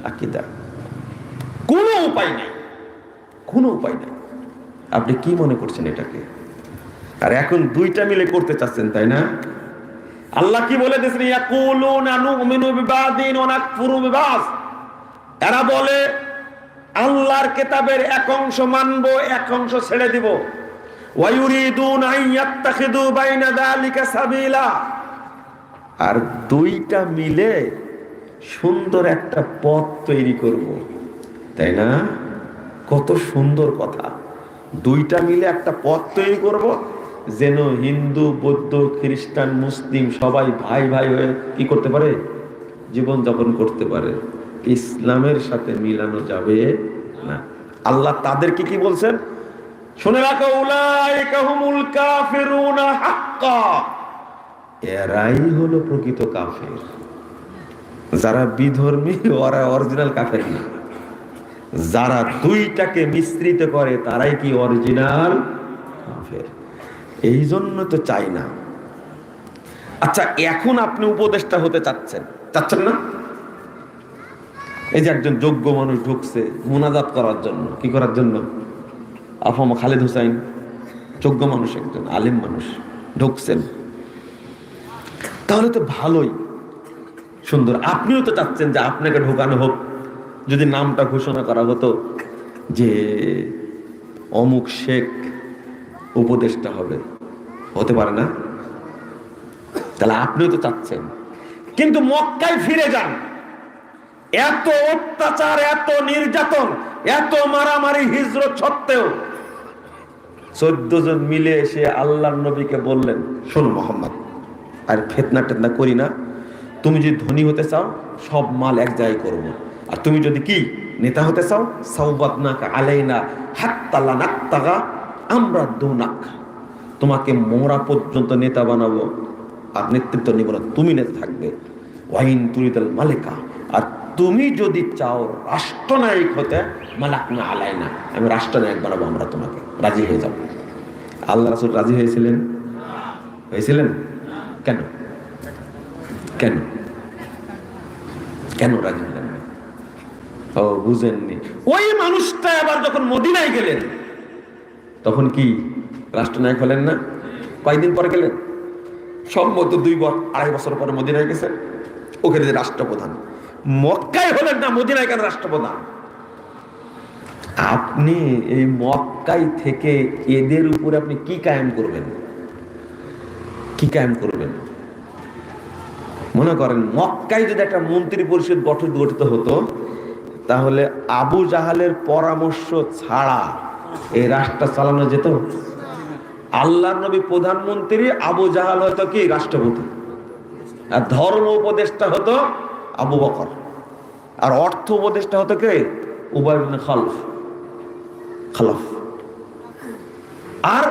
আকীদা। কোনো উপায় নেই, কোনো উপায় নেই। আপনি কি মনে করছেন এটাকে? আর এখন দুইটা মিলে করতে চাচ্ছেন, তাই না? আল্লাহ কি বলে দিয়েছেন? ইয়াকুলুনা নুমিনু বিবাদিন ওয়া নাকফুরু বিবাস। এরা বলে আল্লাহর কিতাবের এক অংশ মানবো, এক অংশ ছেড়ে দিব। ওয়া ইউরিদুনা আন ইয়াত্তাখিযু বাইনা যালিকা সাবিলা। আর দুইটা মিলে সুন্দর একটা পথ তৈরি করব, তাই না? কত সুন্দর কথা। দুইটা মিলে একটা পথ তৈরি করব, যেন হিন্দু, বৌদ্ধ, খ্রিস্টান, মুসলিম সবাই ভাই ভাই হয়ে কি করতে পারে? জীবন যাপন করতে পারে। ইসলামের সাথে মিলানো যাবে না। আল্লাহ তাদেরকে কি বলছেন শুনে রাখো, উলাইকা হুমুল কাফিরুনা হাক্কা। এরাই হলো প্রকৃত কাফের। যারা বিধর্মী ওরা অরিজিনাল কাফের না। যারা দুইটাকে মিশ্রিত করে তারাই কি অরিজিনাল কাফের। এই জন্য তো চাই না। আচ্ছা, এখন আপনি উপদেষ্টা হতে চাচ্ছেন না? এই যে একজন যোগ্য মানুষ ঢুকছে মুনাজাত করার জন্য, কি করার জন্য? আফম খালেদ হুসাইন, যোগ্য মানুষ, একজন আলিম মানুষ ঢুকছেন, তাহলে তো ভালোই সুন্দর। আপনিও তো চাচ্ছেন যে আপনাকে ঢোকানো হোক। যদি নামটা ঘোষণা করা হতো যে অমুক শেখ উপদেষ্টা হবে, হতে পারে না? তাহলে আপনিও তো চাচ্ছেন। কিন্তু মক্কায় ফিরে যান, এত অত্যাচার, এত নির্যাতন, এত মারামারি হিজরত সত্ত্বেও 14 জন মিলে এসে আল্লাহর নবীকে বললেন, শোনো মোহাম্মদ, আর ফিতনা টেতনা করি না। তুমি যদি ধনী হতে চাও সব মাল এক জায়গায় করবো, আর তুমি যদি কি নেতা হতে চাও সাওবাতনাকা আলাইনা হাত্তা লা নাক্তাগা, আমরা দুনাক, তোমাকে মোরা পর্যন্ত নেতা বানাবো, আর নেতৃত্ব নিব না, তুমি নেতা থাকবে। ওয়াইন তুরিদাল মালিকা, আর তুমি যদি চাও রাষ্ট্রনায়ক হতে মালাকনা আলাইনা, আমি রাষ্ট্রনায়ক বানাবো, আমরা তোমাকে, রাজি হয়ে যাবো। আল্লাহ রাসূল রাজি হয়েছিলেন? কেন কেন কেন রাজি হলেন? ও বুঝেননি। ওই মানুষটা আবার যখন মদিনায় গেলেন তখন কি রাষ্ট্রনায়ক হলেন না? কয়েকদিন পরে গেলেন, সম্ভবত 2-2.5 বছর পরে মদিনায় গেছেন, ওখানে যে রাষ্ট্রপ্রধান। মক্কায় হলেন না, মদিনায় কেন রাষ্ট্রপ্রধান? আপনি এই মক্কায় থেকে এদের উপরে আপনি কি কায়েম করবেন? কি কায়েম করবেন? মনে করেন মক্কায় যদি একটা মন্ত্রী পরিষদ গঠিত হতো, তাহলে আবু জাহালের পরামর্শ ছাড়া এই রাষ্ট্র চালানো যেত? আল্লাহর নবী প্রধানমন্ত্রী, আবু জাহাল হয়তো কি রাষ্ট্রপতি, আর ধর্ম উপদেষ্টা হতো আবু বকর, আর অর্থ উপদেষ্টা হতো কে? উবাই ইবনে খালফ। আর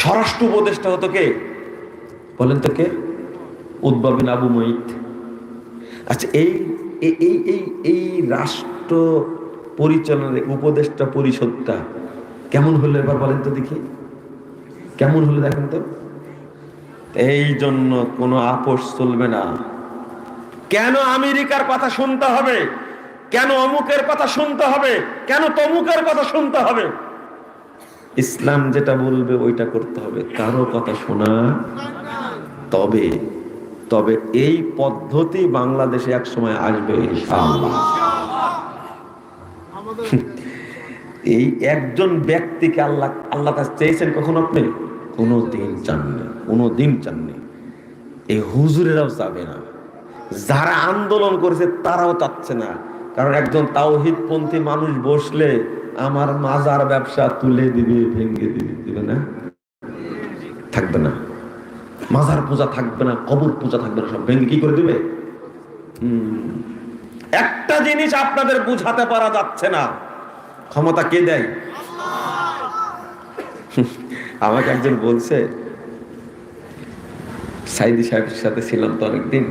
স্বরাষ্ট্র উপদেষ্টা হতো কে বলেন তো? কে? উতবা বিন আবু মুঈত। আচ্ছা, এই রাষ্ট্র পরিচালনার উপদেষ্টা পরিষদটা কেমন হলো এবার বলেন তো দেখি, কেমন হলো দেখেন তো। এই জন্য কোনো আপোষ চলবে না। কেন আমেরিকার কথা শুনতে হবে? কেন অমুকের কথা শুনতে হবে? কেন তমুকের কথা শুনতে হবে? ইসলাম যেটা বলবে ওইটা করতে হবে, কারো কথা শোনা। তবে এই পদ্ধতি বাংলাদেশে এক সময় আসবে ইনশাআল্লাহ। এই একজন ব্যক্তিকে আল্লাহ কাছে চেয়েছেন কখনো আপনি? কোনোদিন চাননি, কোনোদিন চাননি। এই হুজুরেরাও চাবে না, যারা আন্দোলন করেছে তারাও চাচ্ছে না। কারণ একজন তাওহীদপন্থী মানুষ বসলে আমার মাজার ব্যবসা তুলে দিবে, ভেঙে দিবে, দিবে না? থাকবে না, মাজার পূজা থাকবে না, কবর পূজা থাকবে না, সব ভেঙে কি করে দিবে? একটা জিনিস আপনাদের বুঝাতে পারা যাচ্ছে না, ক্ষমতা কে দেয়? আমাকে একজন বলছে, সাইদি সাহেবের সাথে ছিলাম তো অনেকদিন,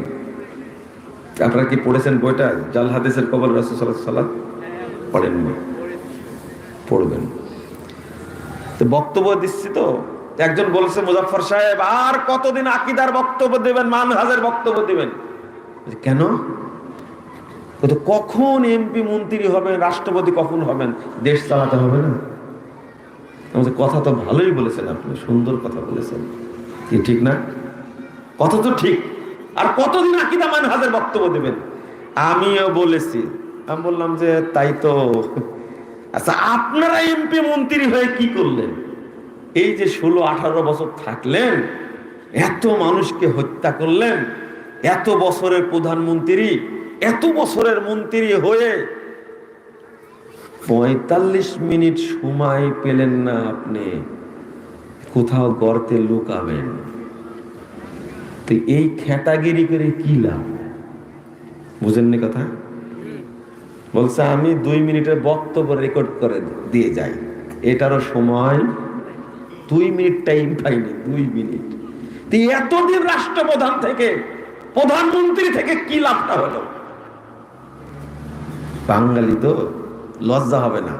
আপনারা কি পড়েছেন বইটা জাল হাদিসের কবর রাসূল সাল্লাল্লাহু আলাইহি ওয়াসাল্লাম? পড়েননি? পড়বেন। তো বক্তব্য দিচ্ছি তো, একজন বলছে মুজাফফর সাহেব আর কতদিন আকীদার বক্তব্য দিবেন, মানহাজের বক্তব্য দিবেন? কেন? তো কখন এমপি মন্ত্রী হবেন, রাষ্ট্রপতি কখন হবেন, দেশ চালাতে হবে না? আমাদের কথা তো ভালোই বলেছেন, আপনি সুন্দর কথা বলেছেন, কি ঠিক না? কথা তো ঠিক। আর কতদিন আকীদা মানহাজের বক্তব্য দিবেন? আমিও বলেছি, আমি বললাম যে তাই তো। আচ্ছা, আপনারা এমপি মন্ত্রী হয়ে কি করলেন? এই যে 16-18 বছর থাকলেন, এত মানুষকে হত্যা করলেন, এত বছরের প্রধানমন্ত্রী, এত বছরের মন্ত্রী হয়ে 45 মিনিট সময় পেলেন না আপনি কোথাও গর্তে লুকাবেন? তো এই খেটাগিরি করে কি লাভ? বুঝেননি কথা? বলছে আমি 2 মিনিটের বক্তব্য রেকর্ড করে দিয়ে যাই, এটারও সময় 2 মিনিট টাইম পাইনি, 2 মিনিট। তো এতদিন রাষ্ট্রপ্রধান থেকে, প্রধানমন্ত্রী থেকে কি লাভটা হলো? বাঙালি তো লজ্জা হবে না?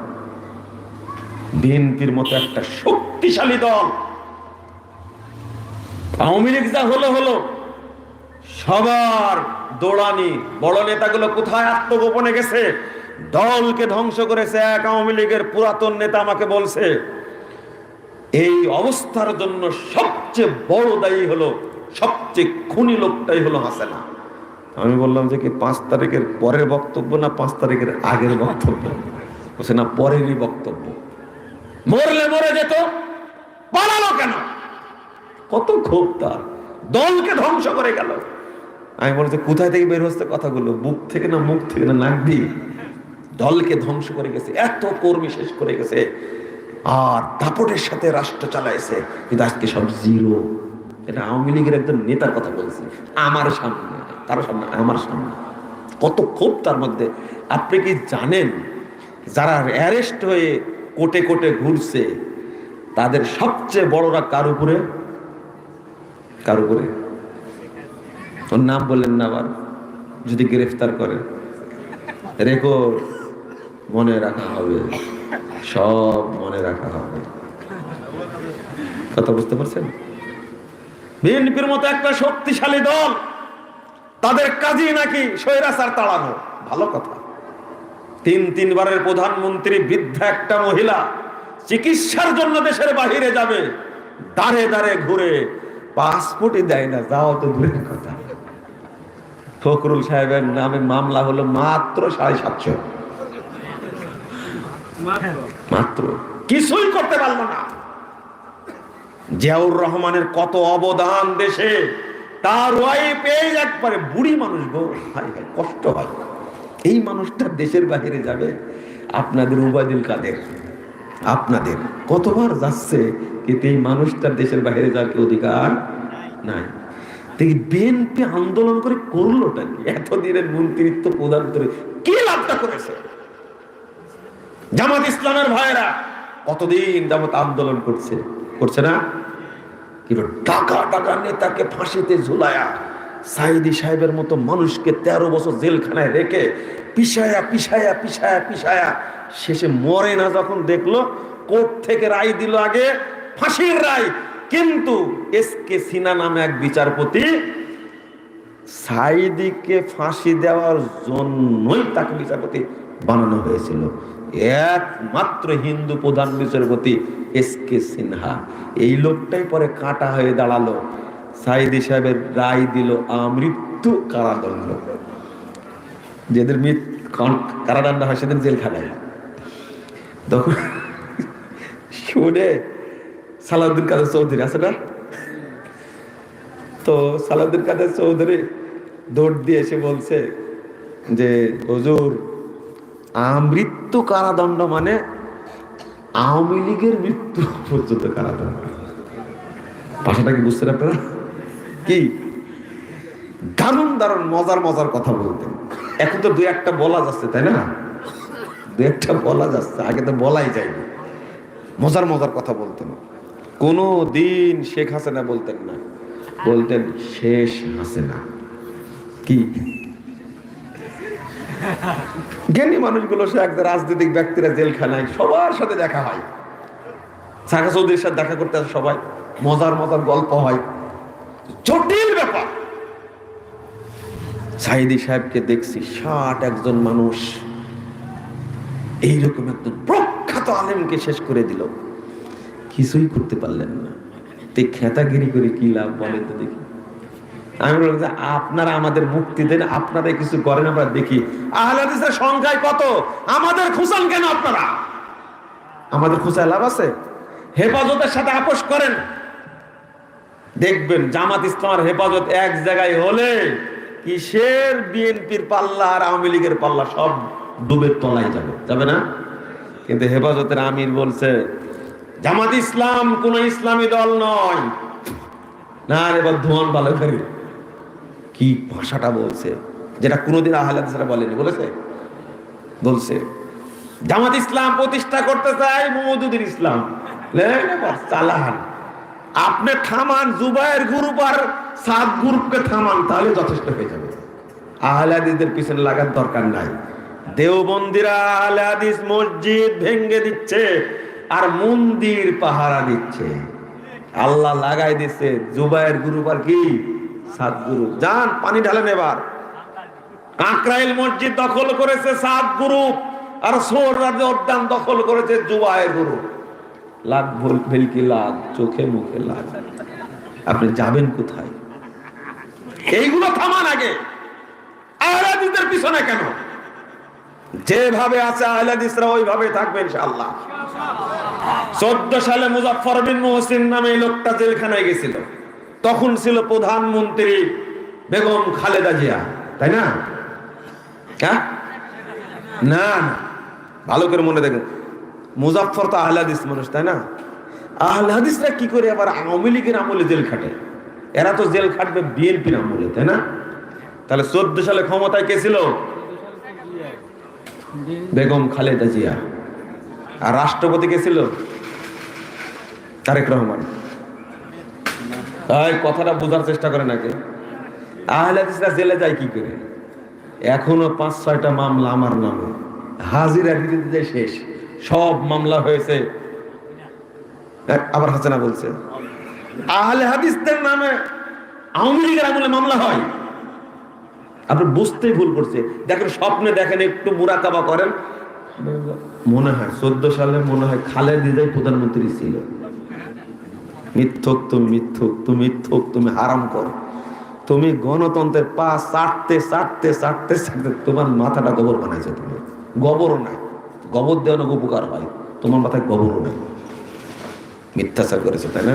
বিএনপির মতো একটা শক্তিশালী দল, আওয়ামী লীগ যা হলো, সবার দৌড়ানি, বড় নেতাগুলো কোথায় আত্মগোপনে গেছে, দলকে ধ্বংস করেছে। এক আওয়ামী লীগের পুরাতন নেতা আমাকে বলছে এই অবস্থার জন্য সবচেয়ে বড় দায়ী হলো, সবচেয়ে খুনি লোকটাই হলো হাসিনা। আমি বললাম যে কি 5 তারিখের পরের বক্তব্য না 5 তারিখের আগের বক্তব্য? বলছে না, পরেরই বক্তব্য। মরলে মরে যেত, পালালো কেন? কত ক্ষোভ তার, দলকে ধ্বংস করে গেল। আমি বলছি কোথায় থেকে বের হচ্ছে কথাগুলো, বুক থেকে না মুখ থেকে না নাক দিয়ে? দলকে ধ্বংস করে গেছে, এত কর্মী শেষ করে গেছে, আর দাপটের সাথে রাষ্ট্র চালাইছে, কিন্তু আজকে সব জিরো। এটা আওয়ামী লীগের একজন নেতার কথা বলছে, আমার সামনে, তার সামনে, আমার সামনে। কত ক্ষোভ তার মধ্যে। আপনি কি জানেন যারা অ্যারেস্ট হয়ে কোটে কোটে ঘুরছে তাদের সবচেয়ে বড়রা কার উপরে? কার উপরে? ওর নাম বললেন না আবার, যদি গ্রেফতার করে রেকর্ড মনে রাখা হবে, সব মনে রাখা হবে। কথা বুঝতে পারছেন? বিএনপির মতো একটা শক্তিশালী দল, তাদের কাজই নাকি স্বৈরাচার তাড়ানো। ভালো কথা। 3 বারের প্রধানমন্ত্রী, বৃদ্ধা একটা মহিলা, চিকিৎসার জন্য দেশের বাহিরে যাবে, দাঁড়ে দাঁড়ে ঘুরে, পাসপোর্টই দেয় না, যাও তো দূরের কথা। ফখরুল সাহেবের নামে মামলা হলো মাত্র 750, মাত্র, কিছুই করতে পারলো না। জিয়াউর রহমানের কত অবদান দেশে, তার ওয়াইফ এই একবারে বুড়ি মানুষ গো, হায় হায় কষ্ট হয়। এই মানুষটা দেশের বাইরে যাবে। আপনাদের উবাইদুল কাদের, আপনাদের কতবার যাচ্ছে, কিন্তু এই মানুষটার দেশের বাইরে যাওয়ার কি অধিকার নাই। দেখি বিএনপি আন্দোলন করে করলোটা কি? এতদিনের মন্ত্রিত্ব প্রদান করে কি লাভটা করেছে? জামাত ইসলামের ভাইরা কতদিন যাবত আন্দোলন করছে না? কিন্তু টাকা নেতাকে ফাঁসিতে ঝুলায়া, সাইদি সাহেবের মতো মানুষকে 13 বছর জেলখানায় রেখে পিছায়া শেষে মরে না যখন দেখলো, কোর্ট থেকে রায় দিল আগে ফাঁসির রায়, কিন্তু এসকে সিনহা নামে এক বিচারপতি সাইদিকে ফাঁসি দেওয়ার জন্যই তাকে বিচারপতি বানানো হয়েছিল। একমাত্র হিন্দু প্রধান বিচারপতি এসকে সিনহা, এই লোকটাই পরে কাটা হয়ে দাঁড়ালো। সাইদি সাহেবের রায় দিল আমৃত্যু কারাদণ্ড। যেদের কারাদণ্ড হয় সেদিন জেলখানায়। তখন শুনে সালাউদ্দিন কাদের চৌধুরী আছে না, তো সালাউদ্দিন কাদের চৌধুরী দৌড় দিয়ে এসে বলছে যে হুজুর, মৃত্যু কারাদণ্ড মানে আওয়ামী লীগের মৃত্যু পর্যন্ত কারাদণ্ড। ভাষাটা কি বুঝছেন আপনারা? কি দারুণ দারুণ মজার মজার কথা বলতেন। এখন তো দুই একটা বলা যাচ্ছে, তাই না? দুই একটা বলা যাচ্ছে, আগে তো বলাই যায়নি। মজার মজার কথা বলতেন। কোনো দিন শেখ হাসিনা বলতেন না, বলতেন শেষ হাসিনা। কি জ্ঞানী মানুষগুলো, সে একদম রাজনৈতিক ব্যক্তিরা জেলখানায় সবার সাথে দেখা হয়, সাকা চৌধুরীর সাথে দেখা করতে আসে সবাই, মজার মজার গল্প হয়, জটিল ব্যাপার। সাইদি সাহেবকে দেখছি 60 একজন মানুষ এইরকম একজন প্রখ্যাত আলেমকে শেষ করে দিল, কিছুই করতে পারলেন না। খেতাগিরি করে কি লাভ বলেন তো দেখি। আমি বললাম যে আপনারা আমাদের মুক্তি দেন, আপনারা কিছু করেন, আমরা দেখি আহলে হাদিসের সংখ্যায় কত, আমাদের খুঁচান কেন আপনারা? আমাদের খুঁচায় লাভ আছে? হেফাজতের সাথে আপোষ করেন, দেখবেন জামাত ইসলামের হেফাজত এক জায়গায় হলে কিসের বিএনপির পাল্লা আর আওয়ামী লীগের পাল্লা সব ডুবের তলায় যাবে, যাবে না? কিন্তু হেফাজতের আমির বলছে জামাত ইসলাম কোন ইসলামী দল নয়। না রে ধোঁয়ান ভালো করে কি ভাষাটা বলছে, যেটা কোনোদিন আহলে হাদিসরা বলেনি। বলছে জামাত ইসলাম প্রতিষ্ঠা করতে চায় মওদুদের ইসলাম। চালান আপনি থামান, জুবায়ের গ্রুপ আর সাদ গ্রুপকে থামান, তাহলে যথেষ্ট হয়ে যাবে। আহলে হাদিসদের পিছনে লাগার দরকার নাই। দেওবন্দিরা আহলে হাদিস মসজিদ ভেঙে দিচ্ছে আর মন্দির পাহারা দিচ্ছে। আল্লাহ লাগাই দিচ্ছে জুবায়ের গ্রুপ আর কি সাদ গ্রুপ। যান পানি ঢালেন এবার। কাকরাইল মসজিদ দখল করেছে সাদ গ্রুপ, আর সোহরাওয়ার্দী উদ্যান দখল করেছে জুবায়ের গ্রুপ। লাগ ভেলকি লাগ, চোখে মুখে লাগ, আপনি যাবেন কোথায়? এইগুলো থামান আগে। আহলে হাদিসদের পিছনে কেন? যেভাবে আছে আহলে হাদিসরা ওইভাবে থাকবে ইনশাআল্লাহ। 14 সালে মুজাফফর বিন মুহসিন নামে এই লোকটা জেলখানায় গেছিল, তখন ছিল প্রধানমন্ত্রী বেগম খালেদা জিয়া, তাই না? না, ভালো করে মনে দেখেন, মুজাফফর তো আহলে হাদিস মানুষ, তাই না? আহলে হাদিসরা কি করে আবার আওয়ামী লীগের আমলে জেল খাটে? এরা তো জেল খাটবে বিএনপির আমলে, তাই না? তাহলে 14 সালে ক্ষমতায় কে ছিল? বেগম খালেদা জিয়া। আর রাষ্ট্রপতি কে ছিল? তারেক রহমান। এই কথাটা বোঝার চেষ্টা করে নাকি? আহলে হাদিসরা জেলে যায় কি করে? এখনো 5-6টা মামলা আমার নামে, হাজিরা দিতে শেষ, সব মামলা হয়েছে। আবার হাসিনা বলছে আহলে হাদিসদের নামে আওয়ামী লীগের আমলে মামলা হয়। আপনি বুঝতেই ভুল করছে। দেখেন স্বপ্নে দেখেন, একটু মুরাকাবা করেন, মনে হয় 14 সালে মনে হয় খালেদা জিয়া প্রধানমন্ত্রী ছিল। মিথ্যক তুমি, মিথ্যক তুমি, মিথ্যক তুমি, হারাম কর তুমি। গণতন্ত্রের পা চাটতে চাটতে চাটতে চাটতে তোমার মাথাটা গোবর বানাইছে। তুমি গোবরও নাই, গোবর দেওয়ানো উপকার হয়, তোমার মাথায় গোবরও নাই। মিথ্যাচার করেছে, তাই না?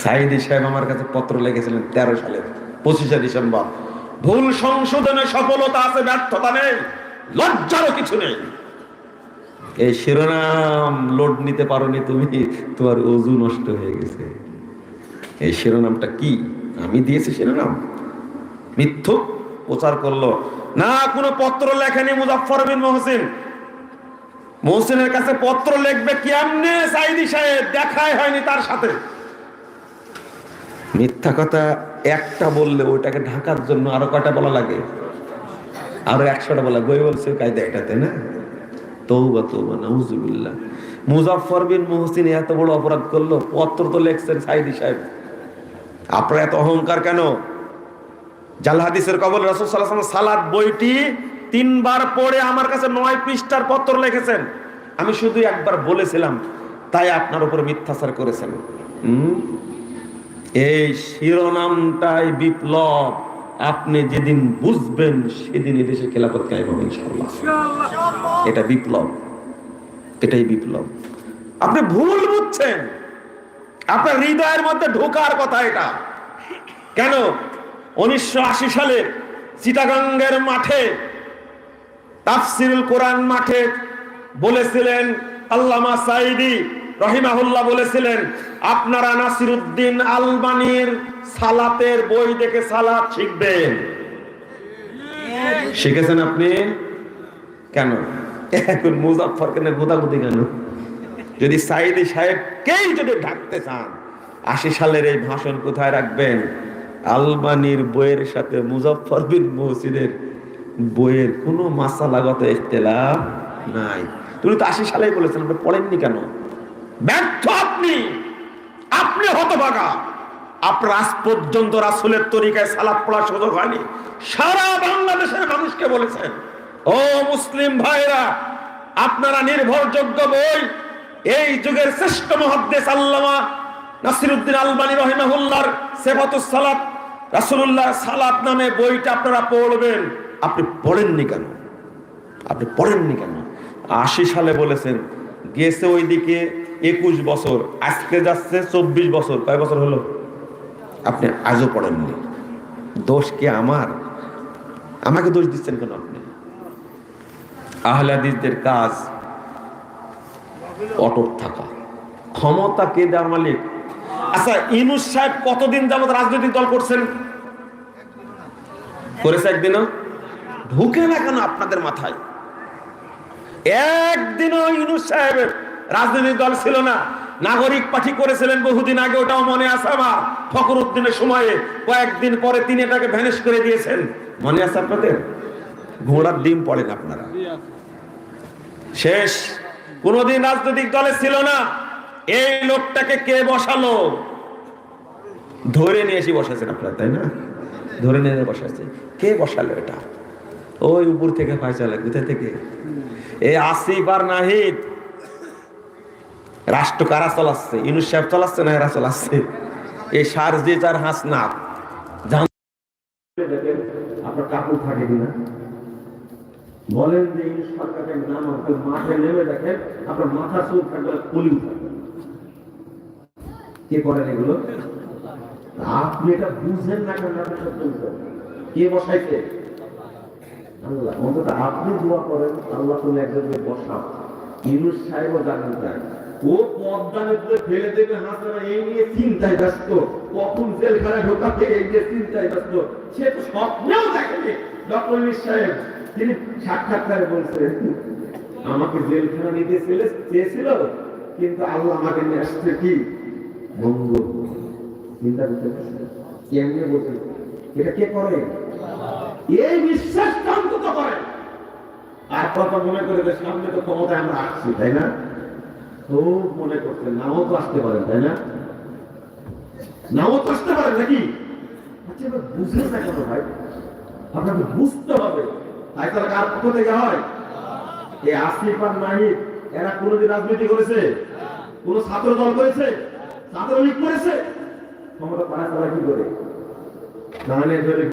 সাইদি সাহেব আমার কাছে পত্র লিখেছিলেন 13 সালে 25শে ডিসেম্বর, ভুল সংশোধনে সফলতা আছে, ব্যর্থতা নেই, লজ্জারও কিছু নেই। এই শিরোনাম লোড নিতে পারোনি তুমি, তোমার ওযু নষ্ট হয়ে গেছে। এই শিরোনামটা কি? আমি দিয়েছি শিরোনাম? মিথ্যুক প্রচার করলো না, কোনো পত্র লেখেনি মুজাফফর বিন মুহসিনের কাছে। পত্র লিখবে কেমনে সাইদি সাহেব? দেখাই হয়নি তার সাথে। মিথ্যা কথা একটা বললে ওইটাকে ঢাকার জন্য আরো কয়টা বলা লাগে? আরো 100টা বলা। গই বলছে কায়দা এটাতে না? তওবা তওবা, নাউজুবিল্লাহ। মুজাফফর বিন মুহসিন এত বড় অপরাধ করলো, পত্র তো লিখছেন সাইদি সাহেব। আপনার এত অহংকার কেন? জাল হাদিসের কবল রাসূল সাল্লাল্লাহু আলাইহি ওয়াসাল্লাম সালাত বইটি 3 বার পড়ে আমার কাছে 9 পৃষ্ঠার পত্র লিখেছেন। আমি শুধু একবার বলেছিলাম, তাই আপনার উপর মিথ্যাচার করেছেন। এই শিরোনামটাই বিপ্লব। আপনি যেদিন বুঝবেন সেদিন এদেশে খেলাফত কায়েম হবে ইনশাআল্লাহ। এটা বিপ্লব। এটাই বিপ্লব। আপনি ভুল বুঝছেন, আপনার হৃদয়ের মধ্যে ঢোকার কথা এটা। কেন 1980 সালে চিটাগাঙ্গের মাঠে তাফসিরুল কোরআন মাঠে বলেছিলেন আল্লামা সাঈদী রহিমাহুল্লাহ বলেছিলেন, আপনারা নাসিরউদ্দিন আলবানীর সালাতের বই দেখে সালাত শিখবেন। শিখেছেন আপনি? কেন এখন মুজাফফরকে নিয়ে গোদাগুদি কেন? যদি সাঈদী সাহেবকেই যদি ঢাকতে চান, 80 সালের এই ভাষণ কোথায় রাখবেন? আলবানীর বইয়ের সাথে মুজাফফর বিন মুহসিনের বইয়ের কোনো মাসালাগত ইখতিলাফ নাই। তুমি তো 80 সালেই বলেছেন, আপনি পড়েননি কেন? ব্যর্থ আপনি, আপনি হতভাগা। আপনার আজ পর্যন্ত রাসূলের তরিকায় সালাত পড়ার সুযোগ হয়নি। সারা বাংলাদেশের মানুষকে বলেছেন, ও মুসলিম ভাইরা, আপনারা নির্ভরযোগ্য বই, এই যুগের শ্রেষ্ঠ মুহাদ্দিস আল্লামা নাসিরউদ্দিন আলবানী রাহিমাহুল্লাহর সিফাতুস সালাত, রাসূলুল্লাহ সালাত নামে বইটা আপনারা পড়বেন। আপনি পড়েননি কেন? আপনি পড়েননি কেন? 80 সালে বলেছেন, গেছে ওইদিকে 21 বছর, আজকে যাচ্ছে 24 বছর। কয় বছর হলো? আপনি আজও পড়েননি। দোষ কি আমার? আমাকে দোষ দিচ্ছেন কেন আপনি? আহলে হাদিসদের কাজ অটুট থাকা। ক্ষমতা কে দেওয়ার মালিক? আচ্ছা, ইউনূস সাহেব কতদিন যাবত রাজনৈতিক দল করছেন? করেছে একদিনও? ঢুকে না কেন আপনাদের মাথায়? একদিনও ইউনূস সাহেবের রাজনৈতিক দল ছিল না। নাগরিক পার্টি করেছিলেন বহুদিন আগে, ওটাও মনে আছে আমার। ফখরুদ্দিনের সময়ে কয়েকদিন পরে তিনি এটাকে ভ্যানিশ করে দিয়েছেন, মনে আছে আপনাদের? ঘোড়ার ডিম পড়েন আপনারা। শেষ। কোনদিন রাজনৈতিক দলে ছিল না। এই লোকটাকে কে বসালো? ধরে নিয়ে এসে বসাচ্ছেন আপনারা, তাই না? ধরে নিয়ে বসাচ্ছে। কে বসালো এটা? ওই উপর থেকে ফয়সালা। কোথা থেকে? এই আসিফ আর নাহিদ। রাষ্ট্র কারা চালাচ্ছে? ইউনূস সাহেব চালাচ্ছে না এরা চালাচ্ছে? এই শারজিৎ আর হাসনাত। আপনার কাপড় থাকে কিনা বলেন? যে ইউনূস সরকারের নাম আপনার মাঠে নেমে দেখেন, আপনার মাথা চুল থাকবে, কলিও থাকবে। কে করেন এগুলো? আপনি এটা বুঝেন না কেন? কে বসাইছে? আল্লাহ। অন্তত আপনি দোয়া করেন, আল্লাহ তুমি একজনকে বসাও। ইউনূস সাহেবও জানেন তাই, ও পদ্মার ফেলে দেবে হাসানা, এই নিয়ে চিন্তায় ব্যস্ত। কখন জেলখানায় ঢোকাতে, এই নিয়ে চিন্তায় ব্যস্ত। সে তো স্বপ্নেও দেখেনি। ডক্টর ইউনূস সাহেব তিনি সাক্ষাৎকারে বলছেন, আমাকে জেলখানা নিতে চেয়েছিল, কিন্তু আল্লাহ আমাকে নিয়ে আসছে কি মঙ্গল। চিন্তা করতে পারছেন? কেমনে বলছেন? এটা কে করে? এই বিশ্বাস অন্তত করে। আর কথা মনে করে যে সামনে তো ক্ষমতায় আমরা আসছি, তাই না? খুব মনে করছেন, নাও তো আসতে পারেন, তাই না? নাও তো আসতে পারেন নাকি? আচ্ছা, এবার বুঝলেন না কেন ভাই? আপনাকে বুঝতে হবে। তাই তারা কার পক্ষ থেকে হয়? এই আসিফ আর নাহিদ এরা কোনোদিন রাজনীতি করেছে? কোন ছাত্র দল করেছে? ছাত্রলীগ করেছে? ক্ষমতা পাড়া তারা কি করে? নাহানের ধরে